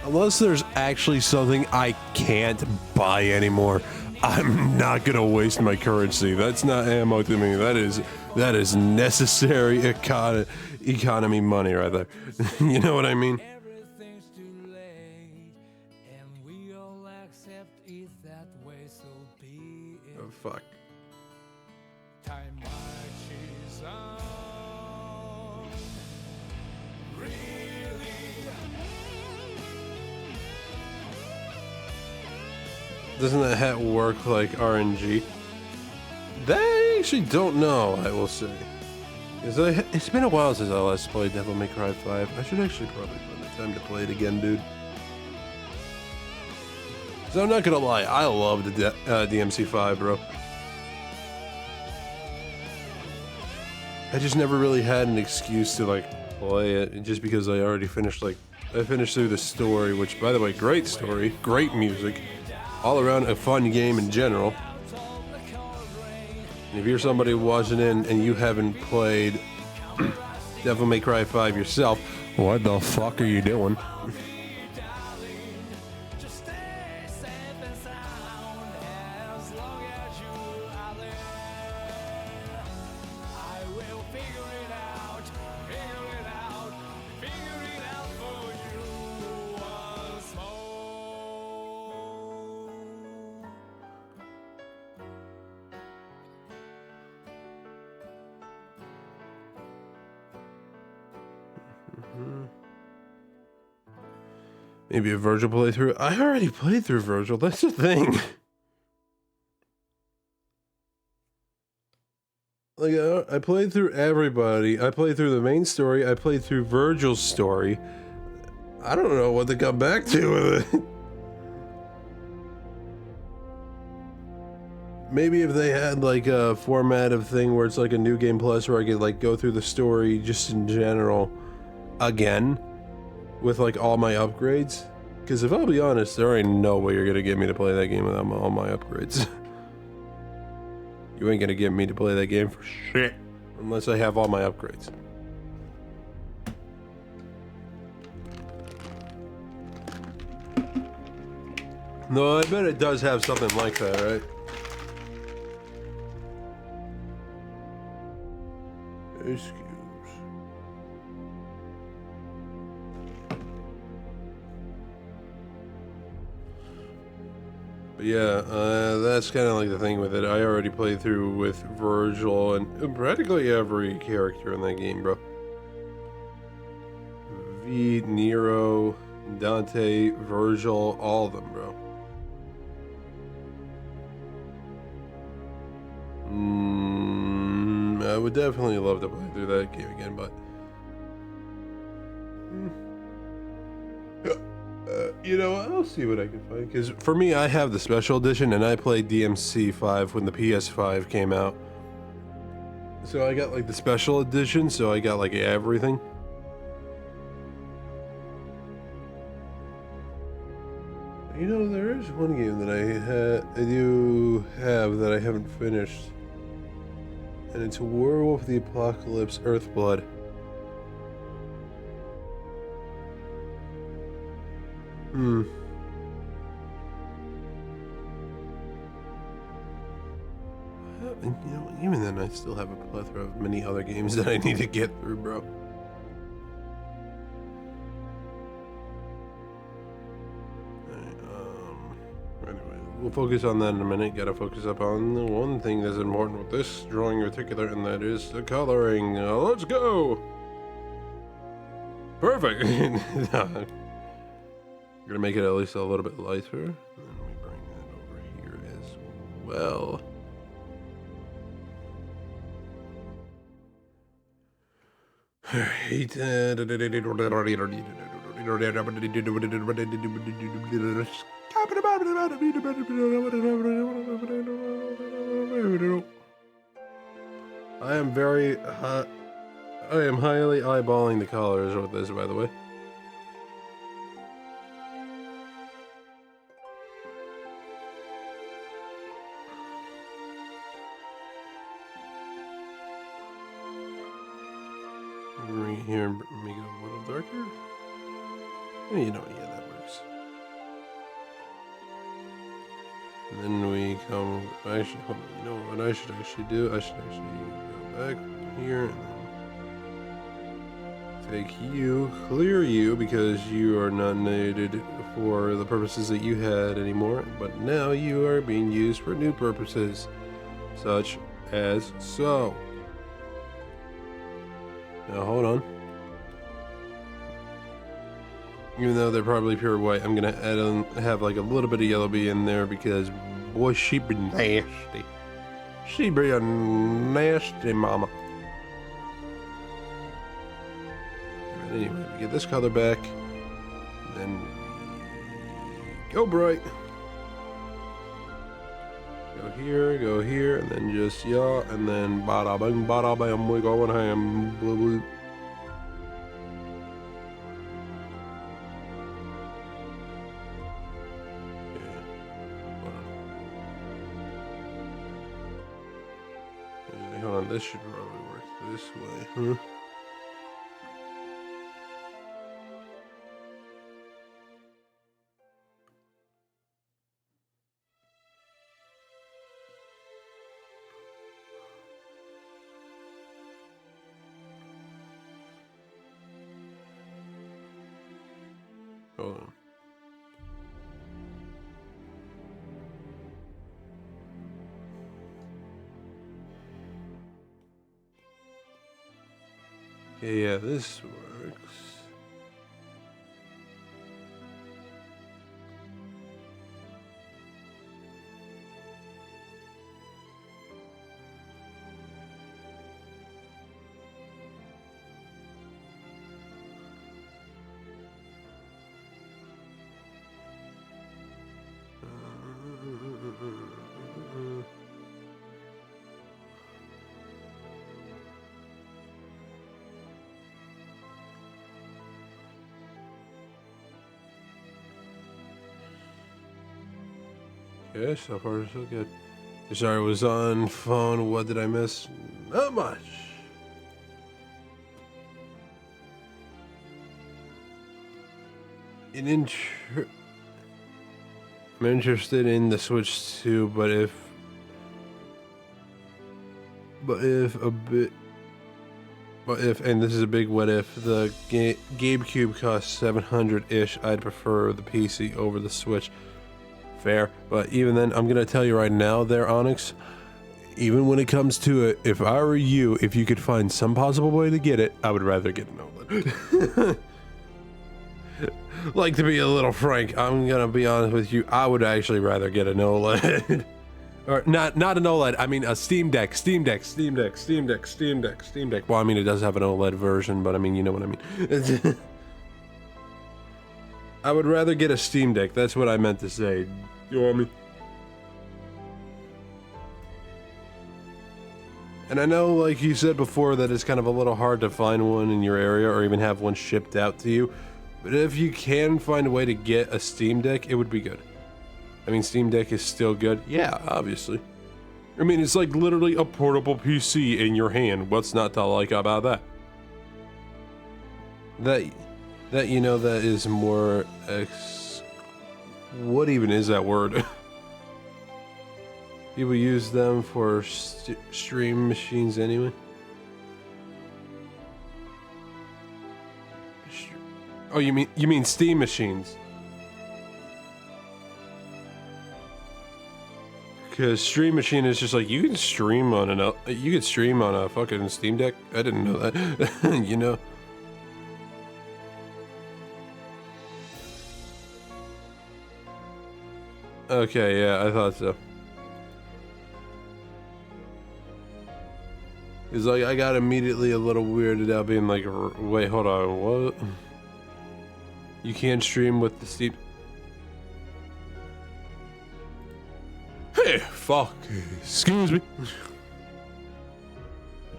[SPEAKER 1] Unless there's actually something I can't buy anymore, I'm not gonna waste my currency. That's not ammo to me. That is necessary economy money right there. You know what I mean? Oh, fuck. Time marches on. Really? Doesn't that hat work like RNG? That I actually don't know, I will say. It's been a while since I last played Devil May Cry 5. I should actually probably find the time to play it again, dude. So I'm not gonna lie, I love the DMC5, bro. I just never really had an excuse to like play it, just because I already finished I finished through the story, which, by the way, great story, great music, all around a fun game in general. And if you're somebody watching in and you haven't played Devil May Cry 5 yourself, what the fuck are you doing? Maybe a Virgil playthrough. I already played through Virgil. That's the thing. Like, I played through everybody. I played through the main story. I played through Virgil's story. I don't know what to come back to with it. Maybe if they had like a format of thing where it's like a new game plus where I could like go through the story just in general again with like all my upgrades. Because if I'll be honest, there ain't no way you're gonna get me to play that game without all my upgrades. You ain't gonna get me to play that game for shit unless I have all my upgrades. No, I bet it does have something like that, right? Excuse. But yeah, that's kind of like the thing with it. I already played through with Virgil and practically every character in that game, bro. V, Nero, Dante, Virgil, all of them, bro. I would definitely love to play through that game again, but you know, I'll see what I can find. Because for me, I have the special edition, and I played DMC 5 when the PS5 came out. So I got like the special edition, so I got like everything. You know, there is one game that I do have that I haven't finished, and it's Werewolf the Apocalypse Earthblood. You know, even then, I still have a plethora of many other games that I need to get through, bro. Anyway, we'll focus on that in a minute. Gotta focus up on the one thing that's important with this drawing in particular, and that is the coloring. Let's go! Perfect! We're gonna make it at least a little bit lighter. And then we bring that over here as well. Alright. I am highly eyeballing the colors with this, by the way. Bring it here and make it a little darker. You know, yeah, that works. And then we come. Actually, hold on. You know what I should actually do? I should actually go back here and then take you, clear you, because you are not needed for the purposes that you had anymore. But now you are being used for new purposes, such as so. Now hold on. Even though they're probably pure white, I'm gonna have like a little bit of yellow bee in there because boy, she be nasty. She be a nasty mama. But anyway, we get this color back. Then we go bright. Go here, and then just yeah, and then bada bam, we going ham. Blue, blue. Okay, hold on, this should probably work this way, huh? Hold on. Okay, yeah, this works. Okay, so far so good. Sorry, I was on phone. What did I miss? Not much. I'm interested in the Switch too, but and this is a big what if, the GameCube costs 700-ish, I'd prefer the PC over the Switch. Fair, but even then, I'm gonna tell you right now there, Onyx, even when it comes to it, if I were you, if you could find some possible way to get it, I would rather get an OLED. Like, to be a little frank, I'm gonna be honest with you, I would actually rather get an OLED. Or not an OLED, I mean a Steam Deck. Well, I mean, it does have an OLED version, but I mean, you know what I mean. I would rather get a Steam Deck, that's what I meant to say. You want me? And I know, like you said before, that it's kind of a little hard to find one in your area or even have one shipped out to you. But if you can find a way to get a Steam Deck, it would be good. I mean, Steam Deck is still good. Yeah, obviously. I mean, it's like literally a portable PC in your hand. What's not to like about that? That you know, that is more what even is that word? People use them for stream machines anyway. Oh, you mean Steam machines? Because stream machine is just like, you can stream on a fucking Steam Deck. I didn't know that. You know. Okay, yeah, I thought so. It's like, I got immediately a little weirded out being like, wait, hold on, what? You can't stream with the Steam... Hey, fuck. Excuse me.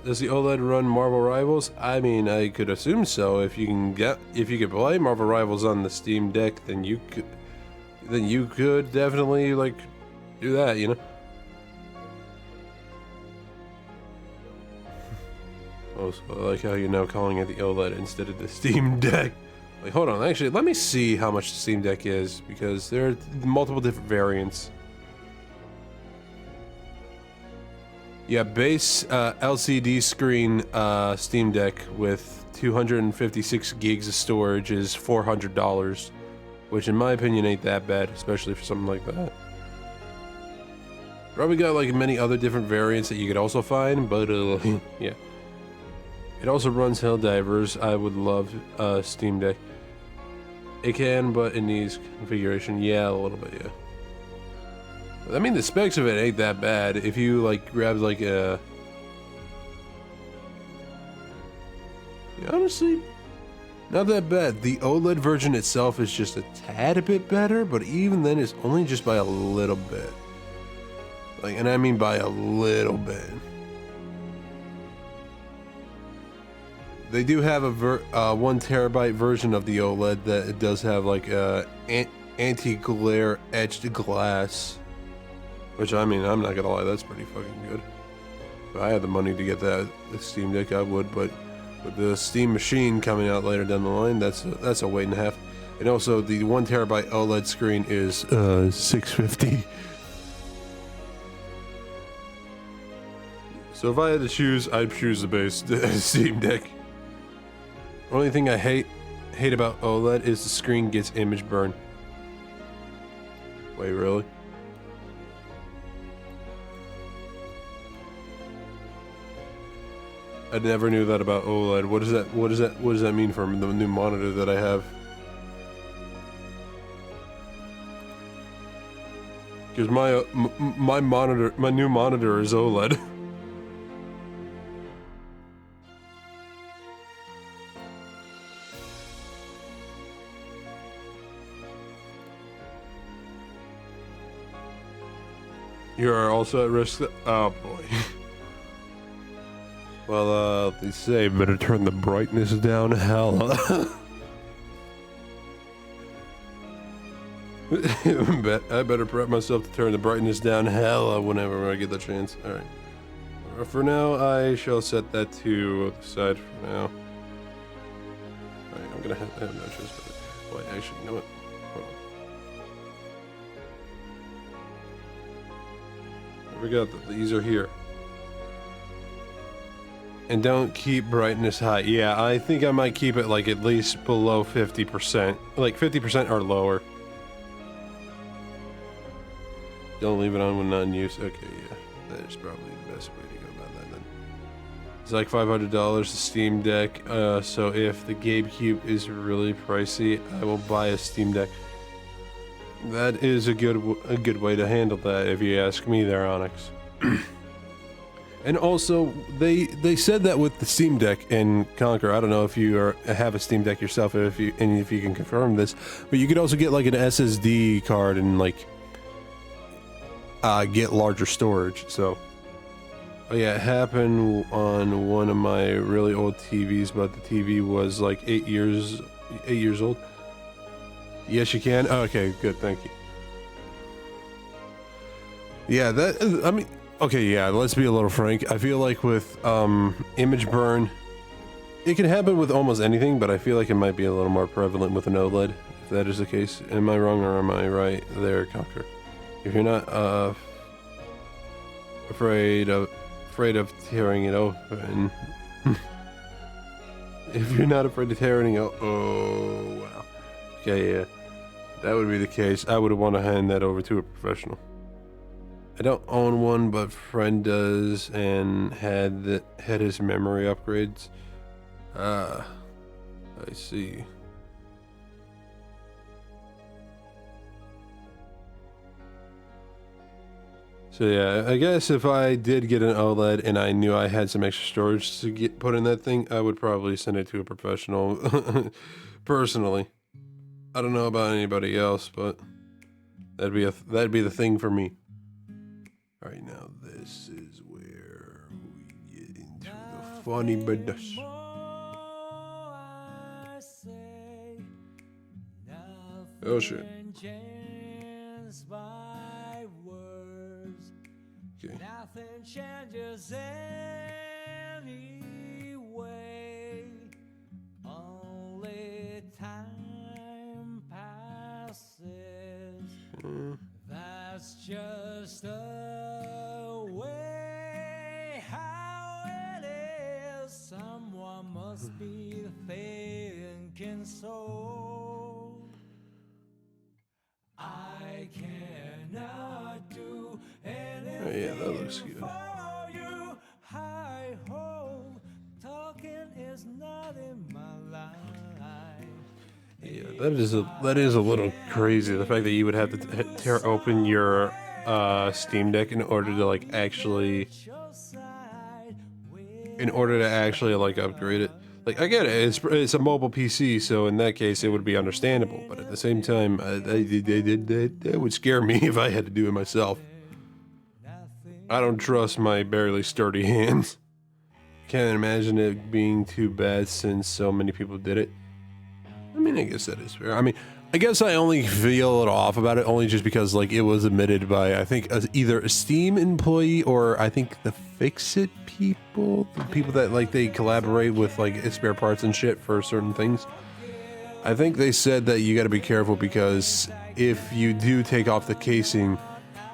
[SPEAKER 1] Does the OLED run Marvel Rivals? I mean, I could assume so. If you could play Marvel Rivals on the Steam Deck, then you could definitely, like, do that, you know? Also, I like how you're now calling it the OLED instead of the Steam Deck. Like, hold on, actually, let me see how much the Steam Deck is, because there are multiple different variants. Yeah, base LCD screen Steam Deck with 256 gigs of storage is $400, which in my opinion ain't that bad, especially for something like that. Probably got like many other different variants that you could also find, but yeah. It also runs Helldivers. I would love Steam Deck. It can, but it needs configuration. Yeah, a little bit, yeah. I mean, the specs of it ain't that bad. If you, like, grab, like, a... Yeah, honestly, not that bad. The OLED version itself is just a tad bit better, but even then, it's only just by a little bit. Like, and I mean by a little bit. They do have a 1 terabyte version of the OLED that it does have, like, anti-glare etched glass. Which, I mean, I'm not gonna lie, that's pretty fucking good. If I had the money to get the Steam Deck, I would, but with the Steam machine coming out later down the line, that's a wait and a half. And also, the 1 terabyte OLED screen is $650. So if I had to choose, I'd choose the base Steam Deck. Only thing I hate about OLED is the screen gets image burn. Wait, really? I never knew that about OLED. What does that mean for the new monitor that I have? Because my new monitor is OLED. You are also at risk. Oh boy. Well, they say better turn the brightness down. Hell. I better prep myself to turn the brightness down hella whenever I get the chance. Alright. For now, I shall set that to the side for now. Alright, I'm gonna have no choice but it. Wait, actually, you know what? Hold on. There we go, these are here. And don't keep brightness high. Yeah, I think I might keep it like at least below 50%. Like 50% or lower. Don't leave it on when not in use. Okay, yeah. That is probably the best way to go about that then. It's like $500 the Steam Deck. So if the GameCube is really pricey, I will buy a Steam Deck. That is a good way to handle that if you ask me there, Onyx. And also, they said that with the Steam Deck and Conquer. I don't know if you have a Steam Deck yourself, if you can confirm this, but you could also get like an SSD card and like get larger storage. So, oh yeah, it happened on one of my really old TVs, but the TV was like 8 years old. Yes, you can. Oh, okay, good, thank you. Yeah, I mean. Okay, yeah, let's be a little frank. I feel like with image burn, it can happen with almost anything, but I feel like it might be a little more prevalent with an OLED, if that is the case. Am I wrong or am I right there, Conquer? If you're not afraid of tearing it open, if you're not afraid of tearing it, oh wow. Okay, yeah, that would be the case. I would want to hand that over to a professional. I don't own one, but friend does, and had his memory upgrades. I see. So yeah, I guess if I did get an OLED and I knew I had some extra storage to put in that thing, I would probably send it to a professional. Personally, I don't know about anybody else, but that'd be the thing for me. Alright, now this is where we get into the funny business. Oh shit. Okay. Nothing changes anyway. Only time passes. That's just the way how it is. Someone must be thinking so. I cannot do anything. Oh yeah, that looks good. For you. I hope talking is not in my life. Yeah, that is a little crazy. The fact that you would have to tear open your Steam Deck in order to like actually like upgrade it. Like I get it, it's a mobile PC, so in that case it would be understandable. But at the same time, that would scare me if I had to do it myself. I don't trust my barely sturdy hands. Can't imagine it being too bad since so many people did it. I mean, I guess that is fair. I mean, I guess I only feel a little off about it only just because, like, it was admitted by, I think, either a Steam employee or I think the Fix-It people, the people that, like, they collaborate with, like, spare parts and shit for certain things. I think they said that you gotta be careful because if you do take off the casing,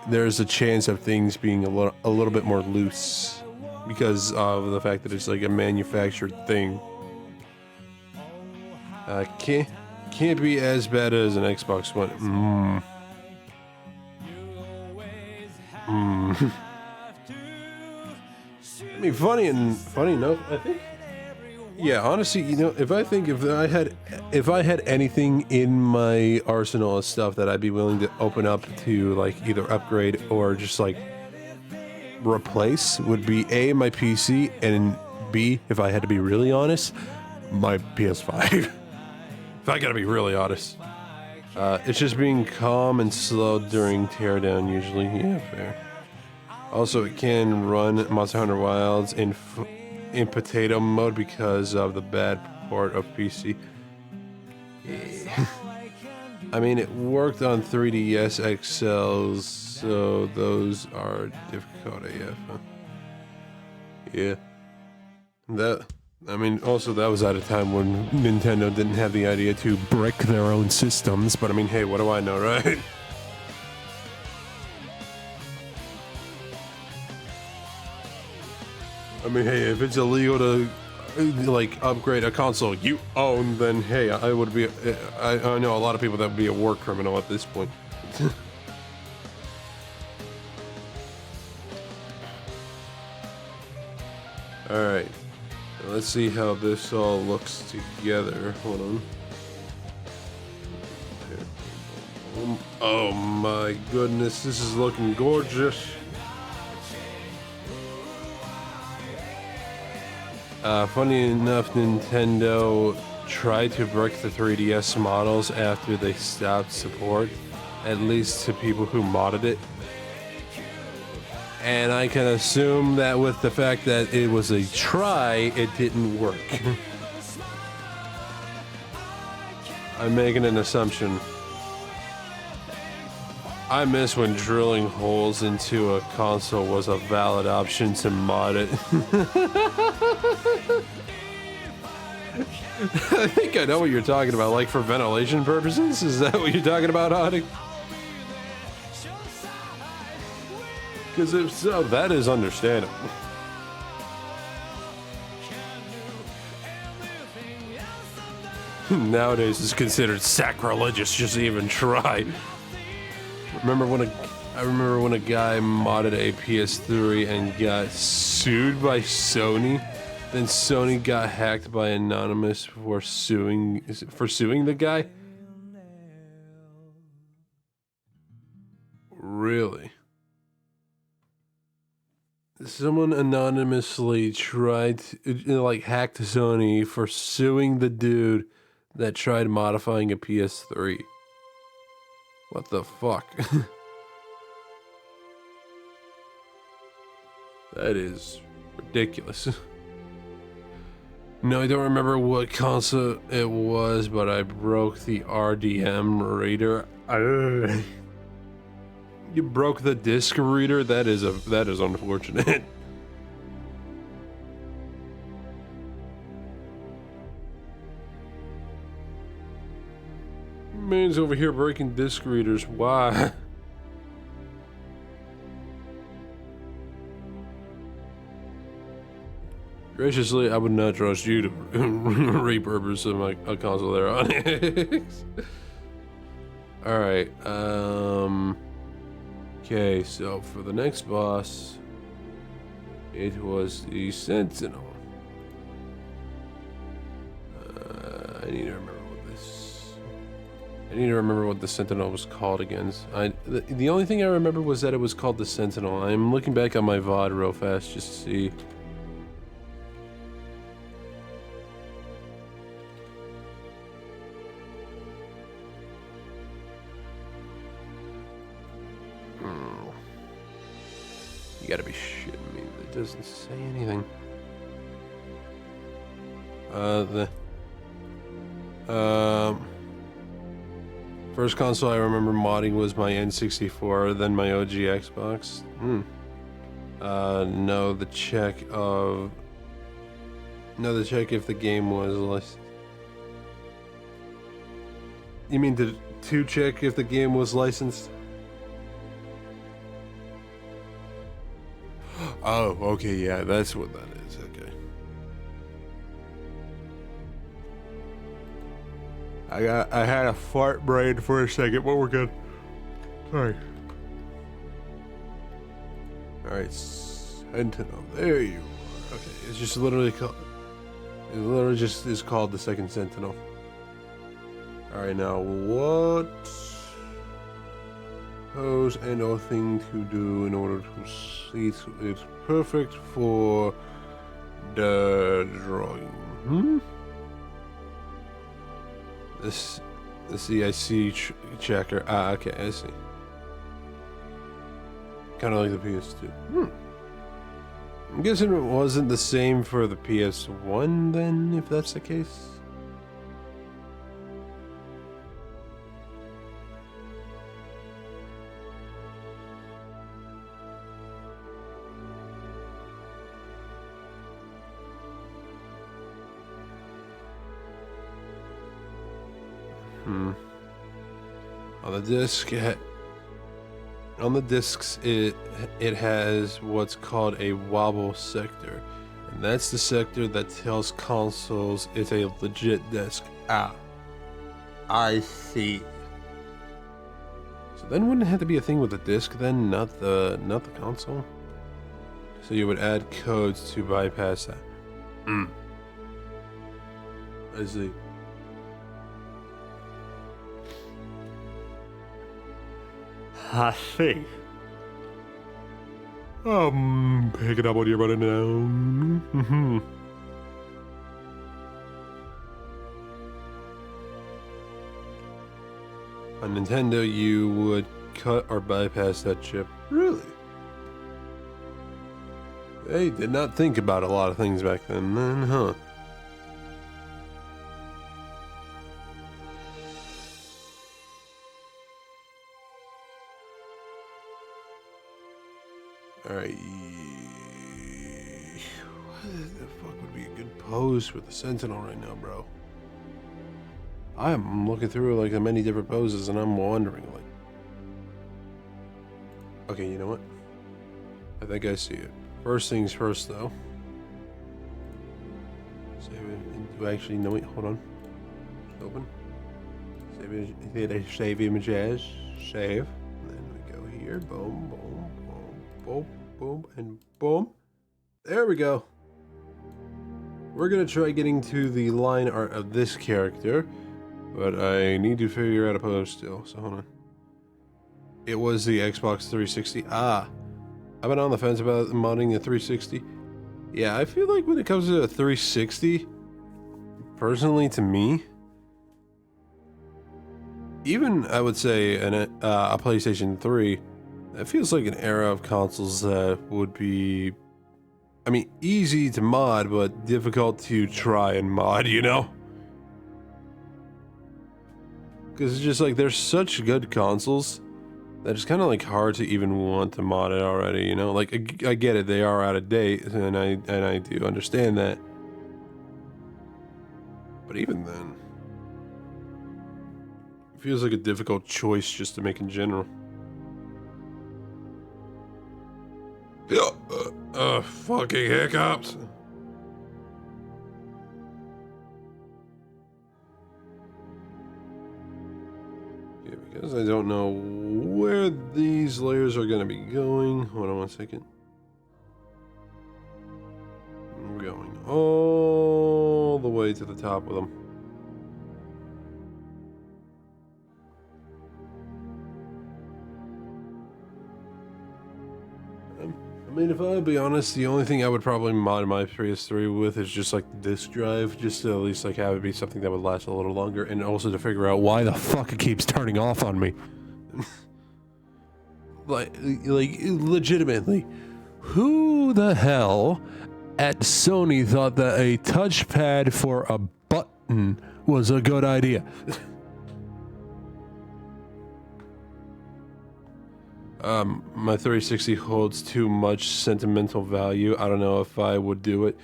[SPEAKER 1] there's a chance of things being a little bit more loose because of the fact that it's, like, a manufactured thing. Can't be as bad as an Xbox One. I mean, funny enough, I think. Yeah, honestly, you know, if I had anything in my arsenal of stuff that I'd be willing to open up to like either upgrade or just like replace, would be A, my PC, and B, if I had to be really honest, my PS5. If I gotta be really honest. It's just being calm and slow during teardown usually. Yeah, fair. Also, it can run Monster Hunter Wilds in potato mode because of the bad port of PC. Yeah. I mean, it worked on 3DS XLs, so those are difficult AF. Huh? Yeah. I mean, also that was at a time when Nintendo didn't have the idea to brick their own systems, but I mean, hey, what do I know, right? I mean, hey, if it's illegal to like upgrade a console you own, then hey, I would be. I know a lot of people that would be a war criminal at this point. All right, let's see how this all looks together. Hold on. Oh my goodness, this is looking gorgeous. Funny enough, Nintendo tried to brick the 3DS models after they stopped support, at least to people who modded it. And I can assume that with the fact that it was a try, it didn't work. I'm making an assumption. I miss when drilling holes into a console was a valid option to mod it. I think I know what you're talking about, like for ventilation purposes? Is that what you're talking about, Audi? Because if so, that is understandable. Nowadays it's considered sacrilegious just to even try. I remember when a guy modded a PS3 and got sued by Sony. Then Sony got hacked by Anonymous for suing the guy. Really? Someone anonymously tried to, like, hacked Sony for suing the dude that tried modifying a PS3. What the fuck? That is ridiculous. No, I don't remember what console it was, but I broke the RDM reader. You broke the disc reader? That is unfortunate. Man's over here breaking disc readers. Why? Graciously, I would not trust you to repurpose a console there, Onyx. Alright, okay, so for the next boss, it was the Sentinel. I need to remember what the Sentinel was called again. The only thing I remember was that it was called the Sentinel. I'm looking back on my VOD real fast just to see. You gotta be shitting me. It doesn't say anything. First console I remember modding was my N64, then my OG Xbox. No, the check if the game was licensed. You mean to check if the game was licensed? Oh, okay, yeah, that's what that is, okay. I had a fart brain for a second, but we're good. Sorry. Alright, Sentinel, there you are. Okay, it's just literally called, it literally just is called the second Sentinel. Alright, now what pose and a thing to do in order to see it's perfect for the drawing. The CIC checker. Ah, okay, I see. Kind of like the PS2. I'm guessing it wasn't the same for the PS1 then, if that's the case. On the disc, on the discs, it has what's called a wobble sector, and that's the sector that tells consoles it's a legit disc. Ah, I see. So then, wouldn't it have to be a thing with the disc then, not the console? So you would add codes to bypass that. I see.
[SPEAKER 2] I see.
[SPEAKER 1] Pick it up when you're running down. On Nintendo, you would cut or bypass that chip. Really? They did not think about a lot of things back then, huh? Alright. What the fuck would be a good pose for the Sentinel right now, bro? I'm looking through like the many different poses and I'm wondering like. Okay, you know what? I think I see it. First things first though. Save it. Do I actually know it? Hold on. Open. Save images. Save. And then we go here. Boom, boom, boom, boom, boom, and boom. There we go. We're gonna try getting to the line art of this character, but I need to figure out a pose still, so hold on. It was the Xbox 360. I've been on the fence about modding the 360. Yeah, I feel like when it comes to a 360, personally to me, even I would say a PlayStation 3, that feels like an era of consoles that would be, I mean, easy to mod, but difficult to try and mod, you know? Because it's just like, there's such good consoles that it's kind of like hard to even want to mod it already, you know? Like, I get it, they are out of date, and I do understand that. But even then, it feels like a difficult choice just to make in general. Fucking hiccups. Yeah, because I don't know where these layers are going to be going. Hold on one second. We're going all the way to the top of them. I mean, if I'll be honest, the only thing I would probably mod my PS3 with is just like the disc drive, just to at least like have it be something that would last a little longer, and also to figure out why the fuck it keeps turning off on me. like legitimately, who the hell at Sony thought that a touchpad for a button was a good idea? My 360 holds too much sentimental value. I don't know if I would do it.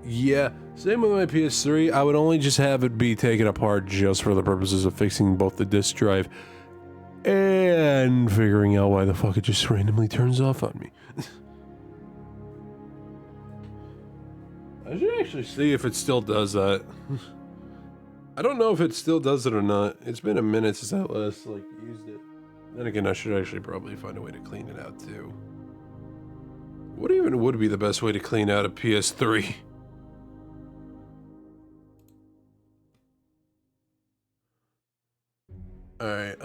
[SPEAKER 1] Yeah, same with my PS3. I would only just have it be taken apart just for the purposes of fixing both the disc drive and figuring out why the fuck it just randomly turns off on me. I should actually see if it still does that. I don't know if it still does it or not. It's been a minute since I last used it. Then again, I should actually probably find a way to clean it out too. What even would be the best way to clean out a PS3? Alright,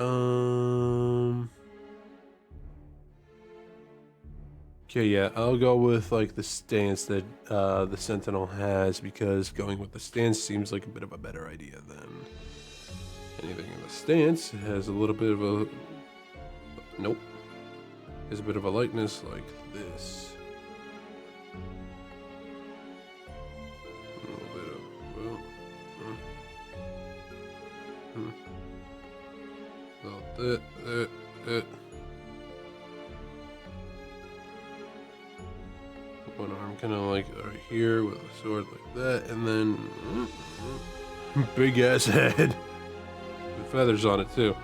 [SPEAKER 1] okay, yeah, I'll go with like the stance that the Sentinel has, because going with the stance seems like a bit of a better idea than anything in the stance. It has a little bit of a nope. There's a bit of a likeness like this. A little bit of that. One arm kind of like right here with a sword like that, and then big ass head with feathers on it too.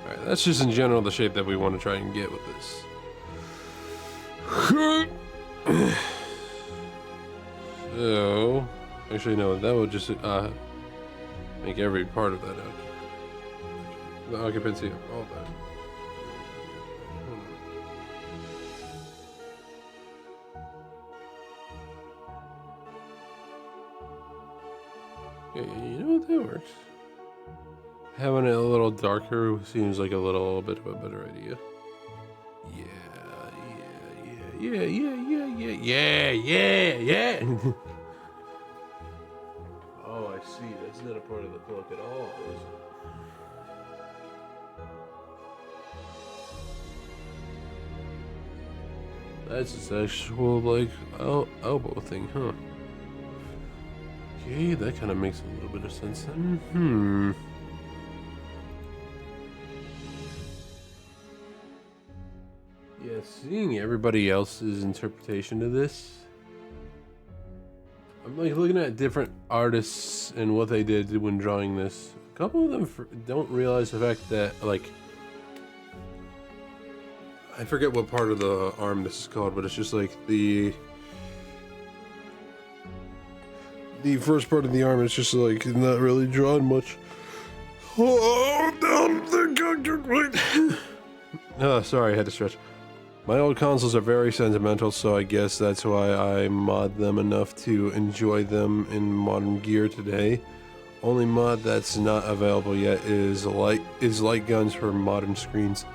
[SPEAKER 1] Alright, that's just in general the shape that we want to try and get with this. So, actually no, that would just make every part of that the occupancy of all that. Yeah, you know what, that works. Having it a little darker seems like a little bit of a better idea. Yeah. Oh, I see. That's not a part of the book at all, is it? That's this actual, like, elbow thing, huh? Okay, that kind of makes a little bit of sense then. Yeah, seeing everybody else's interpretation of this, I'm like looking at different artists and what they did when drawing this. A couple of them don't realize the fact that, like, I forget what part of the arm this is called, but it's just like the first part of the arm is just like not really drawn much. Oh, sorry, I had to stretch. My old consoles are very sentimental, so I guess that's why I mod them enough to enjoy them in modern gear today. Only mod that's not available yet is light guns for modern screens.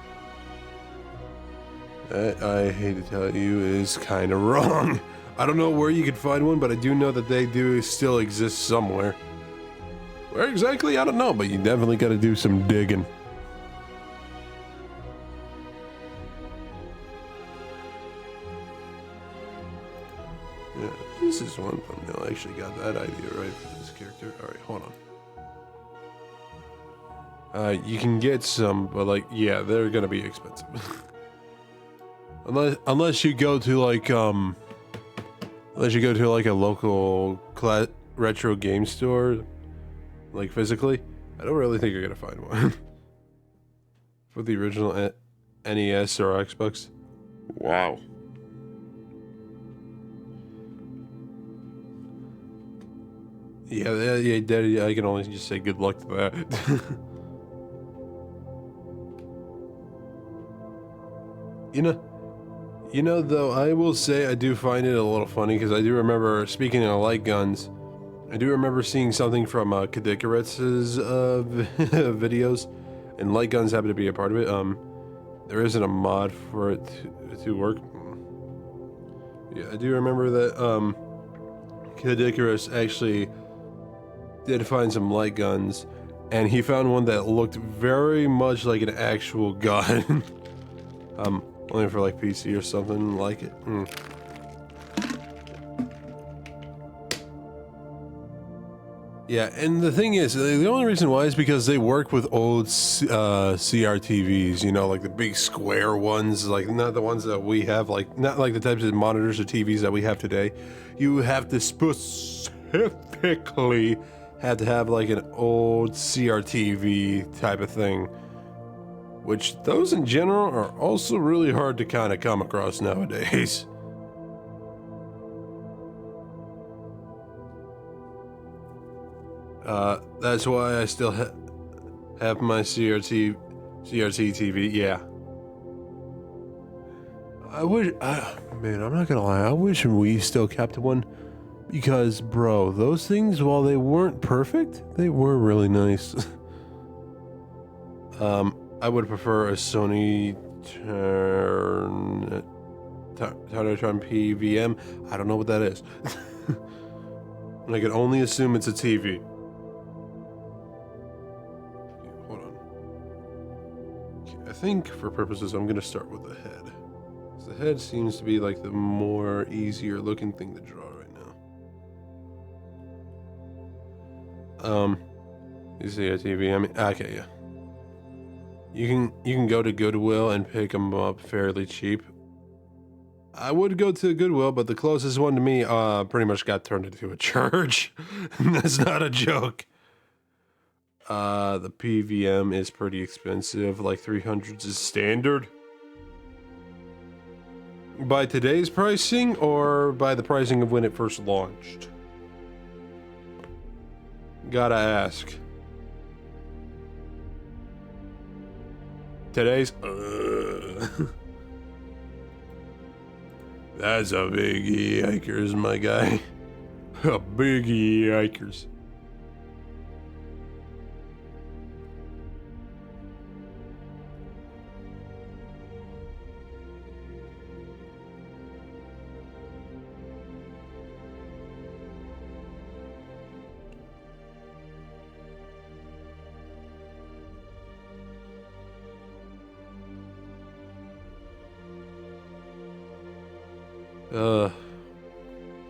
[SPEAKER 1] That, I hate to tell you, is kind of wrong. I don't know where you could find one, but I do know that they do still exist somewhere. Where exactly, I don't know, but you definitely got to do some digging. Yeah, this is one thumbnail. I actually got that idea right for this character. Alright, hold on. You can get some, but like, yeah, they're gonna be expensive. unless you go to like, a local retro game store, like physically, I don't really think you're gonna find one. For the original NES or Xbox. Wow. Yeah, Daddy, I can only just say good luck to that. You know, though, I will say I do find it a little funny, because I do remember, speaking of light guns, I do remember seeing something from Kadikaretz's videos, and light guns happen to be a part of it. There isn't a mod for it to work. Yeah, I do remember that Kadikaretz actually did find some light guns, and he found one that looked very much like an actual gun. Only for like PC or something like it. Yeah, and the thing is, the only reason why is because they work with old CRTVs, you know, like the big square ones, like not the ones that we have, like not like the types of monitors or TVs that we have today. You have to specifically have to have like an old CRTV type of thing, which those in general are also really hard to kind of come across nowadays. That's why I still have my CRT TV. Yeah. I wish, man, I'm not gonna lie. I wish we still kept one, because, bro, those things, while they weren't perfect, they were really nice. I would prefer a Sony Turnatron PVM. I don't know what that is. I can only assume it's a TV. Hold on. Okay, I think for purposes, I'm gonna start with the head. The head seems to be like the more easier looking thing to draw right now. You see a TV? I mean, okay, yeah. You can go to Goodwill and pick them up fairly cheap. I would go to Goodwill, but the closest one to me pretty much got turned into a church. That's not a joke. The PVM is pretty expensive, like 300s is standard. By today's pricing or by the pricing of when it first launched? Gotta ask. Today's that's a big yikers, my guy. A big yikers.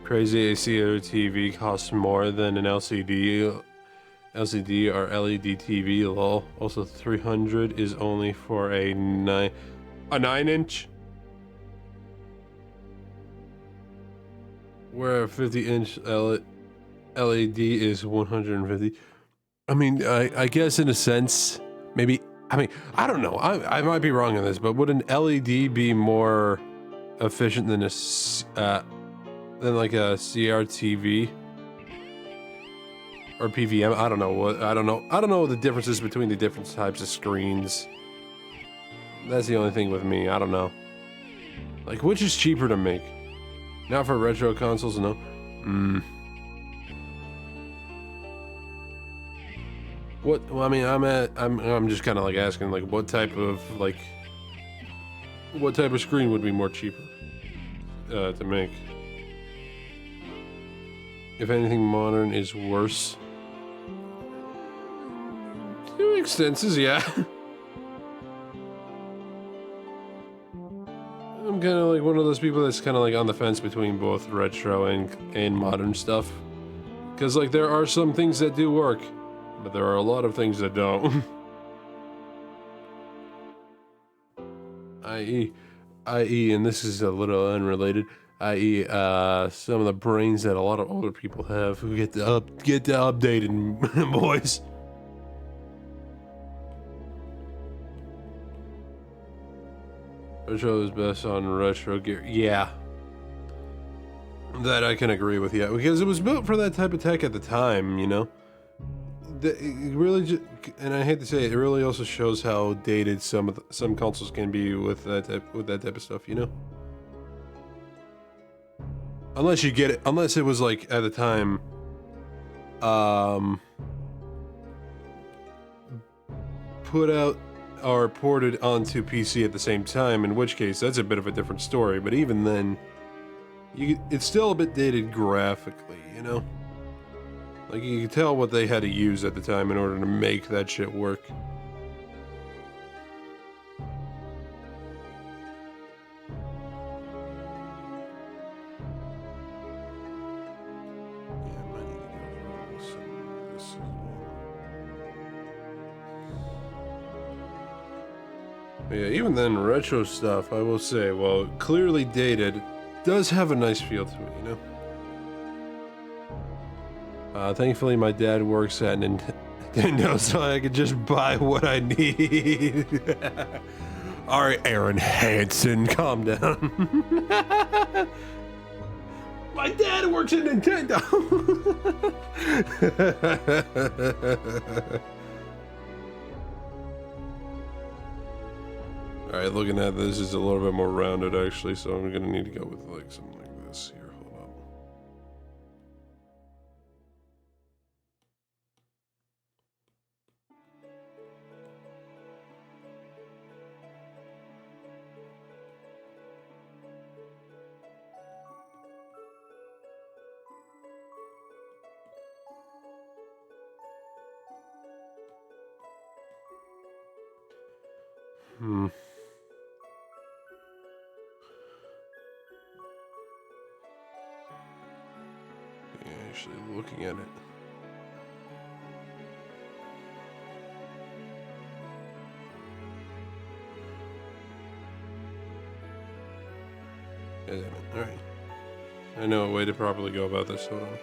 [SPEAKER 1] Crazy ACO TV costs more than an LCD or LED TV, lol. Also 300 is only for a 9-inch? Where a 50-inch LED is 150. I mean, I guess in a sense, maybe, I mean, I don't know. I might be wrong on this, but would an LED be more efficient than like a CRTV or PVM? I don't know the differences between the different types of screens. That's the only thing with me. I don't know. Like, which is cheaper to make? Not for retro consoles, no. What? Well, I mean, I'm just kind of like asking, like, what type of screen would be more cheaper to make? If anything, modern is worse. To extenses, yeah. I'm kind of like one of those people that's kind of like on the fence between both retro and modern stuff. Because, like, there are some things that do work, but there are a lot of things that don't. i.e., and this is a little unrelated, i.e., some of the brains that a lot of older people have who get the updated boys. Retro is best on retro gear. Yeah. That I can agree with, yeah. Because it was built for that type of tech at the time, you know? It really, and I hate to say it, it really also shows how dated some consoles can be with that type of stuff, you know? Unless it was like at the time, put out or ported onto PC at the same time, in which case that's a bit of a different story. But even then, it's still a bit dated graphically, you know? Like, you can tell what they had to use at the time in order to make that shit work. Yeah, even then, retro stuff, I will say, well, clearly dated, does have a nice feel to it, you know? Thankfully, my dad works at Nintendo, so I can just buy what I need. Alright, Aaron Hansen, calm down. My dad works at Nintendo! Alright, looking at this is a little bit more rounded, actually, so I'm gonna need to go with, like, something like this here. Hold on. Actually looking at it. God damn it. Alright. I know a way to properly go about this. Hold on.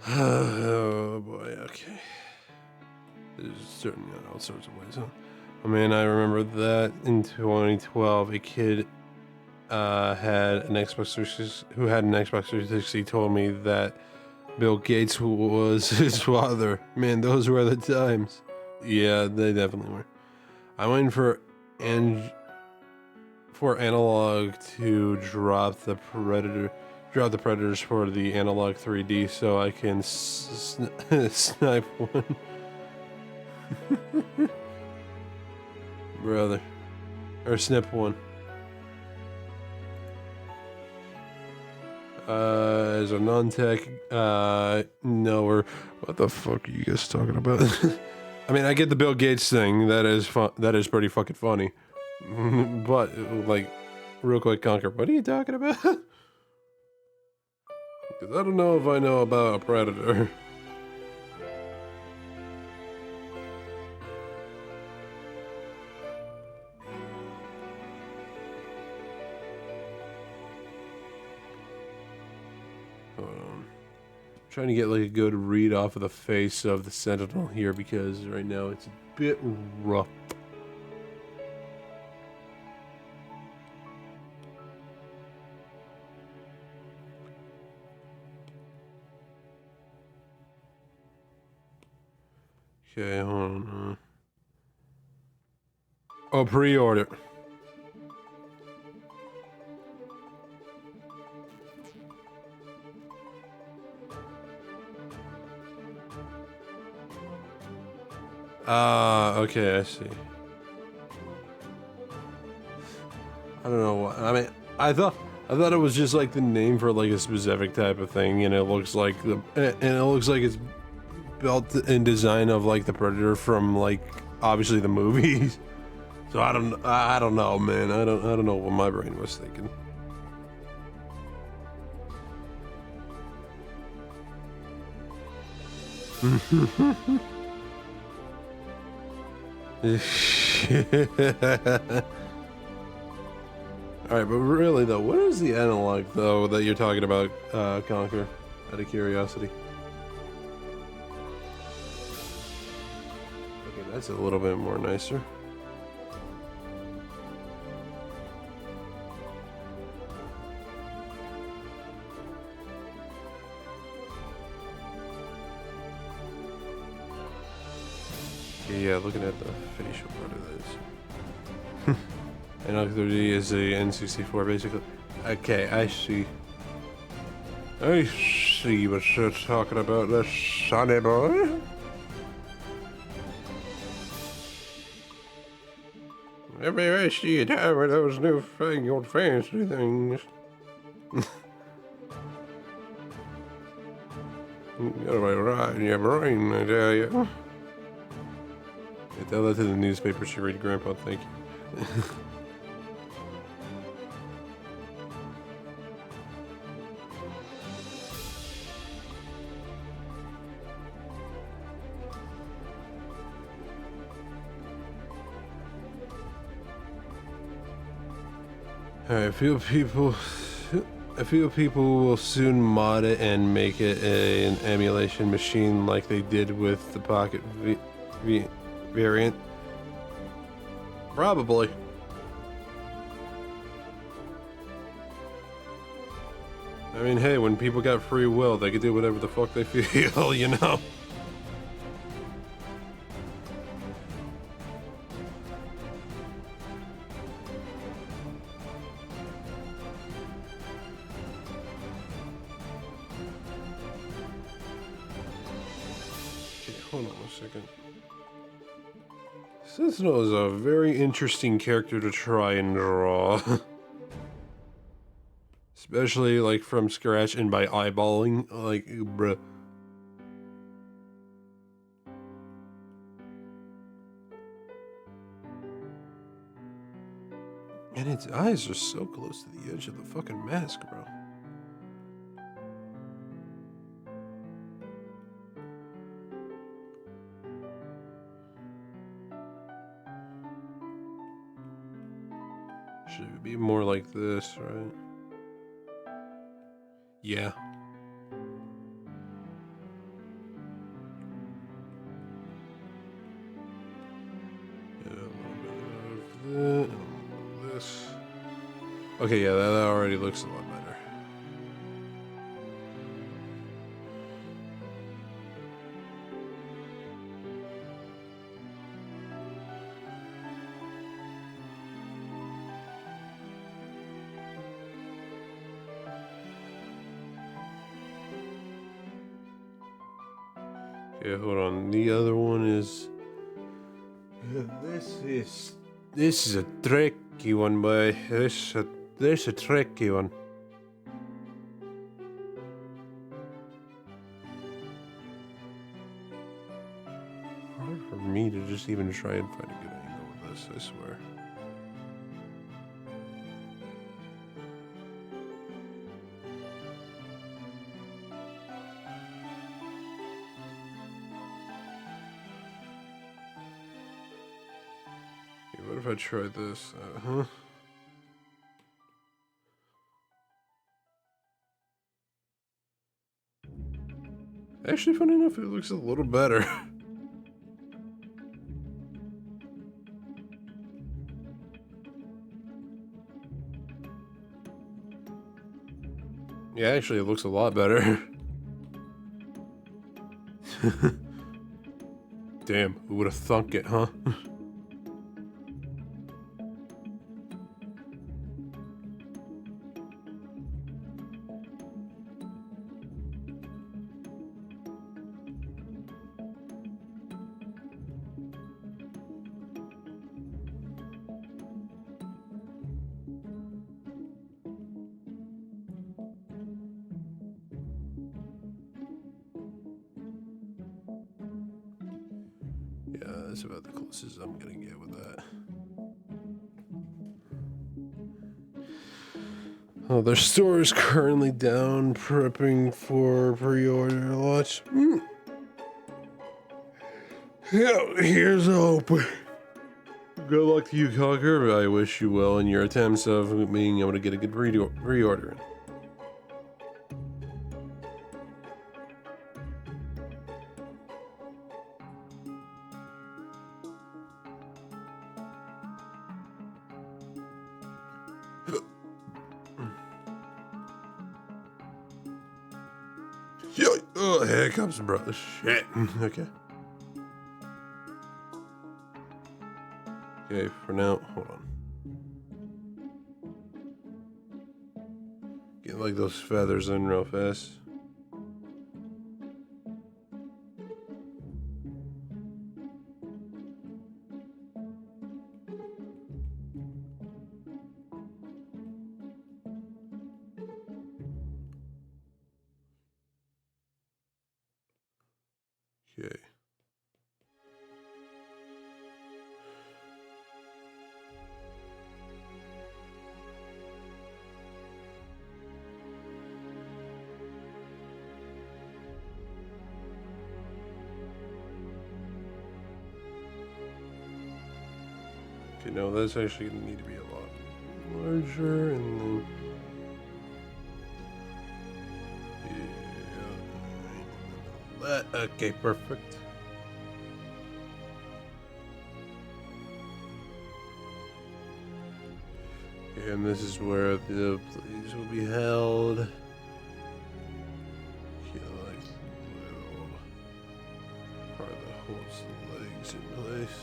[SPEAKER 1] Oh boy, okay. There's certainly all sorts of ways, huh? I mean, I remember that in 2012, a kid had an Xbox 360, who had an Xbox 360 told me that Bill Gates was his father. Man, those were the times. Yeah, they definitely were. I'm waiting for analog to drop the predators for the analog 3D so I can snipe one. Brother. Or snip one. As a non-tech, knower, what the fuck are you guys talking about? I mean, I get the Bill Gates thing, that is pretty fucking funny. But, like, real quick, Conquer, what are you talking about? Because I don't know if I know about a predator. Hold on. Trying to get like a good read off of the face of the Sentinel here because right now it's a bit rough. Okay, hold on. Oh, pre-order. Okay, I see. I don't know what, I mean, I thought it was just like the name for like a specific type of thing, and it looks like it's built in design of like the Predator from like obviously the movies. So I don't know, man. I don't know what my brain was thinking. Alright, but really though, what is the analog though that you're talking about, Conquer, out of curiosity? Okay, that's a little bit more nicer. Okay, yeah, looking at the facial part of this. Analog 3D is the N64 basically. Okay, I see. I see what you're talking about there, sonny boy. Maybe I see it out with those newfangled fancy things. You gotta be right in your brain, I tell you. Yeah, tell that to the newspapers you read, Grandpa, thank you. Alright, I feel people will soon mod it and make it an emulation machine like they did with the Pocket variant. Probably. I mean, hey, when people got free will, they could do whatever the fuck they feel, you know? Hold on a second. Sentinel is a very interesting character to try and draw. Especially like from scratch and by eyeballing, like, bruh. And its eyes are so close to the edge of the fucking mask, bro. Should it be more like this, right? Yeah. A little bit of that, a little bit of this. Okay, yeah, that already looks a lot better. Okay, hold on. The other one is. This is a tricky one, boy. This is a tricky one. Hard for me to just even try and find a good angle with this, I swear. Okay, what if I try this? Actually, funny enough, it looks a little better. Yeah, actually, it looks a lot better. Damn, who would have thunk it, huh? Yeah, that's about the closest I'm gonna get with that. Oh, their store is currently down, prepping for pre-order launch. Yeah, here's hope. Good luck to you, Conquer. I wish you well in your attempts of being able to get a good pre-order in. Oh, hiccups, bro. Shit. Okay. Okay, for now, hold on. Get like those feathers in real fast. Okay. Okay, no, that's actually gonna need to be a lot larger, and then yeah, that. Okay, perfect. Okay, and this is where the plays will be held. Okay, like little part that holds the legs in place.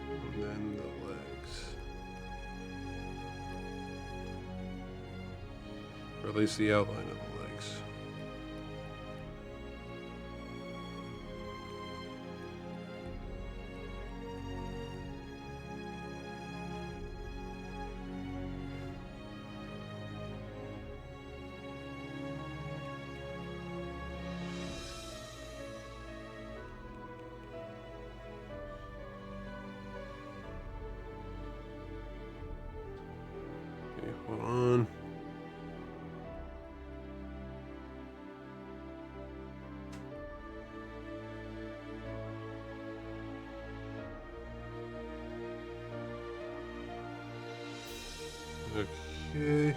[SPEAKER 1] And then the legs. Or at least the outline of the legs. hold on. Okay.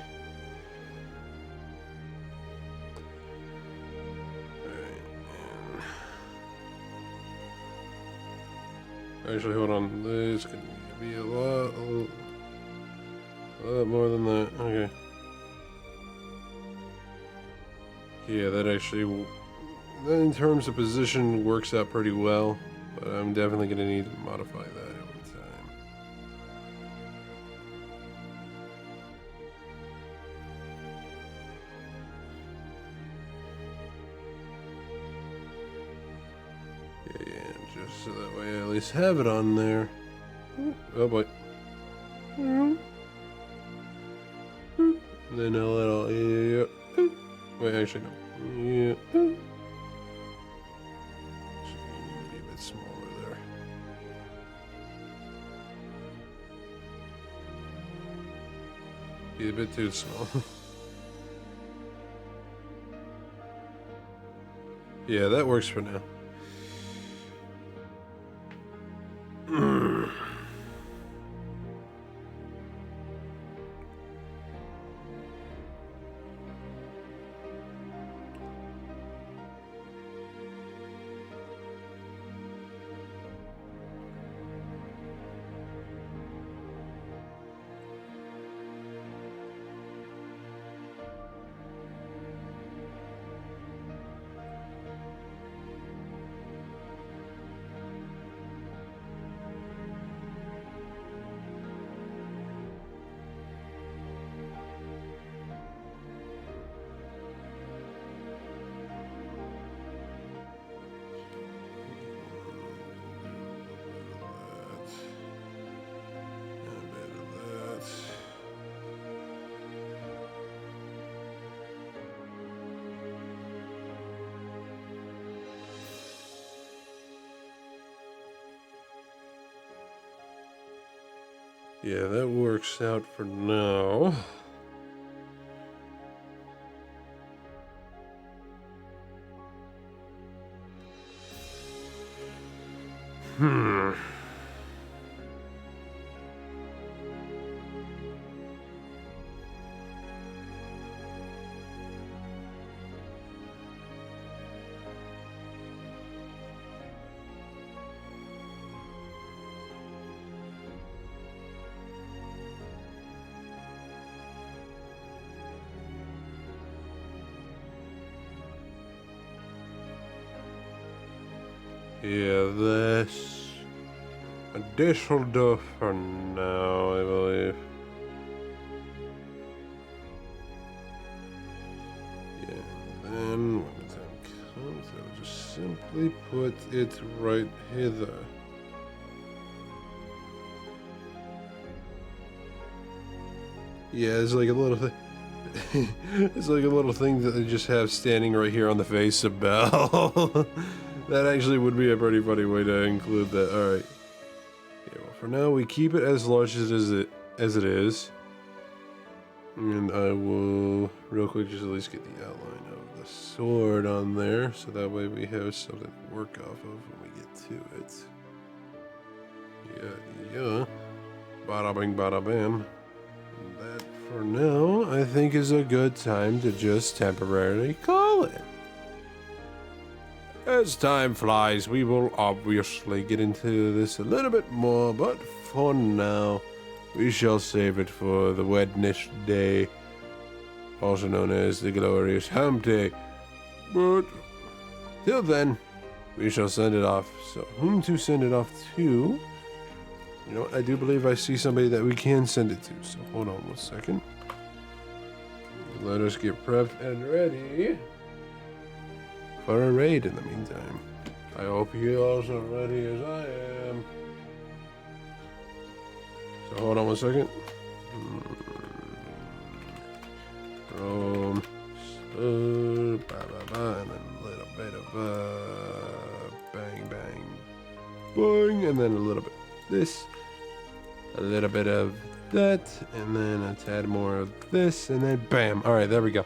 [SPEAKER 1] Actually, hold on. This could be a lot more than that. Okay. Yeah, that actually, that in terms of position, works out pretty well. But I'm definitely going to need to modify that over time. Yeah, just so that way I at least have it on there. Oh boy. Then a little, yeah. Wait, actually no. Yeah. Maybe a bit smaller there. Be a bit too small. Yeah, that works for now. Yeah, that works out for now. Yeah, this'll do for now, I believe. Yeah, and then when the time comes, I'll just simply put it right hither. Yeah, it's like a little thing. It's like a little thing that they just have standing right here on the face of Belle. That actually would be a pretty funny way to include that. All right. Yeah. Well, for now we keep it as large as it is, and I will real quick just at least get the outline of the sword on there, so that way we have something to work off of when we get to it. Yeah. Bada bing, bada bam. That, for now, I think is a good time to just temporarily call it. As time flies, we will obviously get into this a little bit more, but for now, we shall save it for the Wednesday, also known as the glorious Hump Day. But till then, we shall send it off. So, whom to send it off to? You know what? I do believe I see somebody that we can send it to. So, hold on 1 second. Let us get prepped and ready for a raid in the meantime. I hope you're also ready as I am. So, hold on 1 second. Rome, and then a little bit of bang, bang, boing, and then a little bit of this, a little bit of that, and then let's add more of this, and then bam. All right, there we go.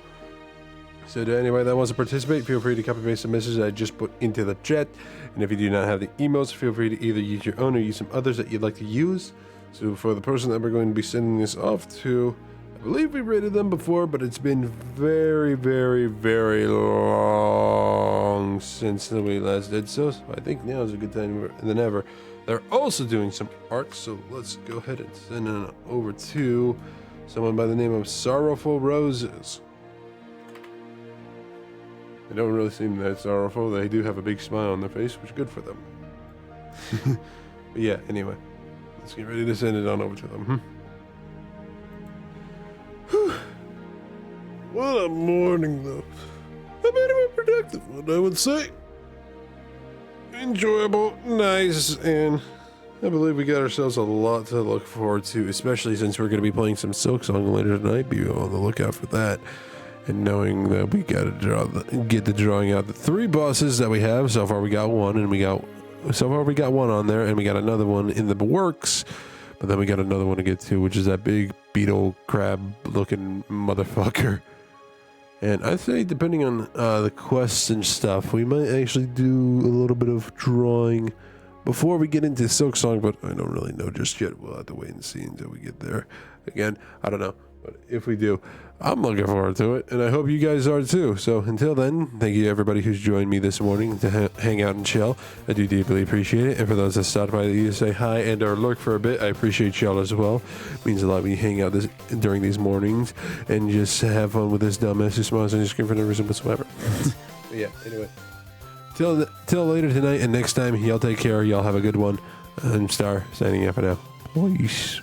[SPEAKER 1] So to anybody that wants to participate, feel free to copy paste the message I just put into the chat. And if you do not have the emails, feel free to either use your own or use some others that you'd like to use. So for the person that we're going to be sending this off to, I believe we rated them before, but it's been very, very, very long since we last did so. So I think now is a good time than ever. They're also doing some art, so let's go ahead and send it over to someone by the name of Sorrowful Roses. They don't really seem that sorrowful. They do have a big smile on their face, which is good for them. But yeah, anyway, let's get ready to send it on over to them. What a morning, though. A bit of a productive one, I would say. Enjoyable, nice, and I believe we got ourselves a lot to look forward to, especially since we're going to be playing some Silksong later tonight. Be on the lookout for that. And knowing that we got to get the drawing out the 3 bosses that we have. So far we got one, and we got one on there, and we got another one in the works. But then we got another one to get to, which is that big beetle crab looking motherfucker. And I say, depending on the quests and stuff, we might actually do a little bit of drawing before we get into Silksong, but I don't really know just yet. We'll have to wait and see until we get there. Again, I don't know. But if we do, I'm looking forward to it, and I hope you guys are too. So until then, thank you to everybody who's joined me this morning to hang out and chill. I do deeply appreciate it. And for those that stopped by to say hi and or lurk for a bit, I appreciate y'all as well. It means a lot when you hang out during these mornings and just have fun with this dumbass who smiles on your screen for no reason whatsoever. But yeah, anyway. Till later tonight and next time, y'all take care. Y'all have a good one. I'm Star, signing out for now. Peace.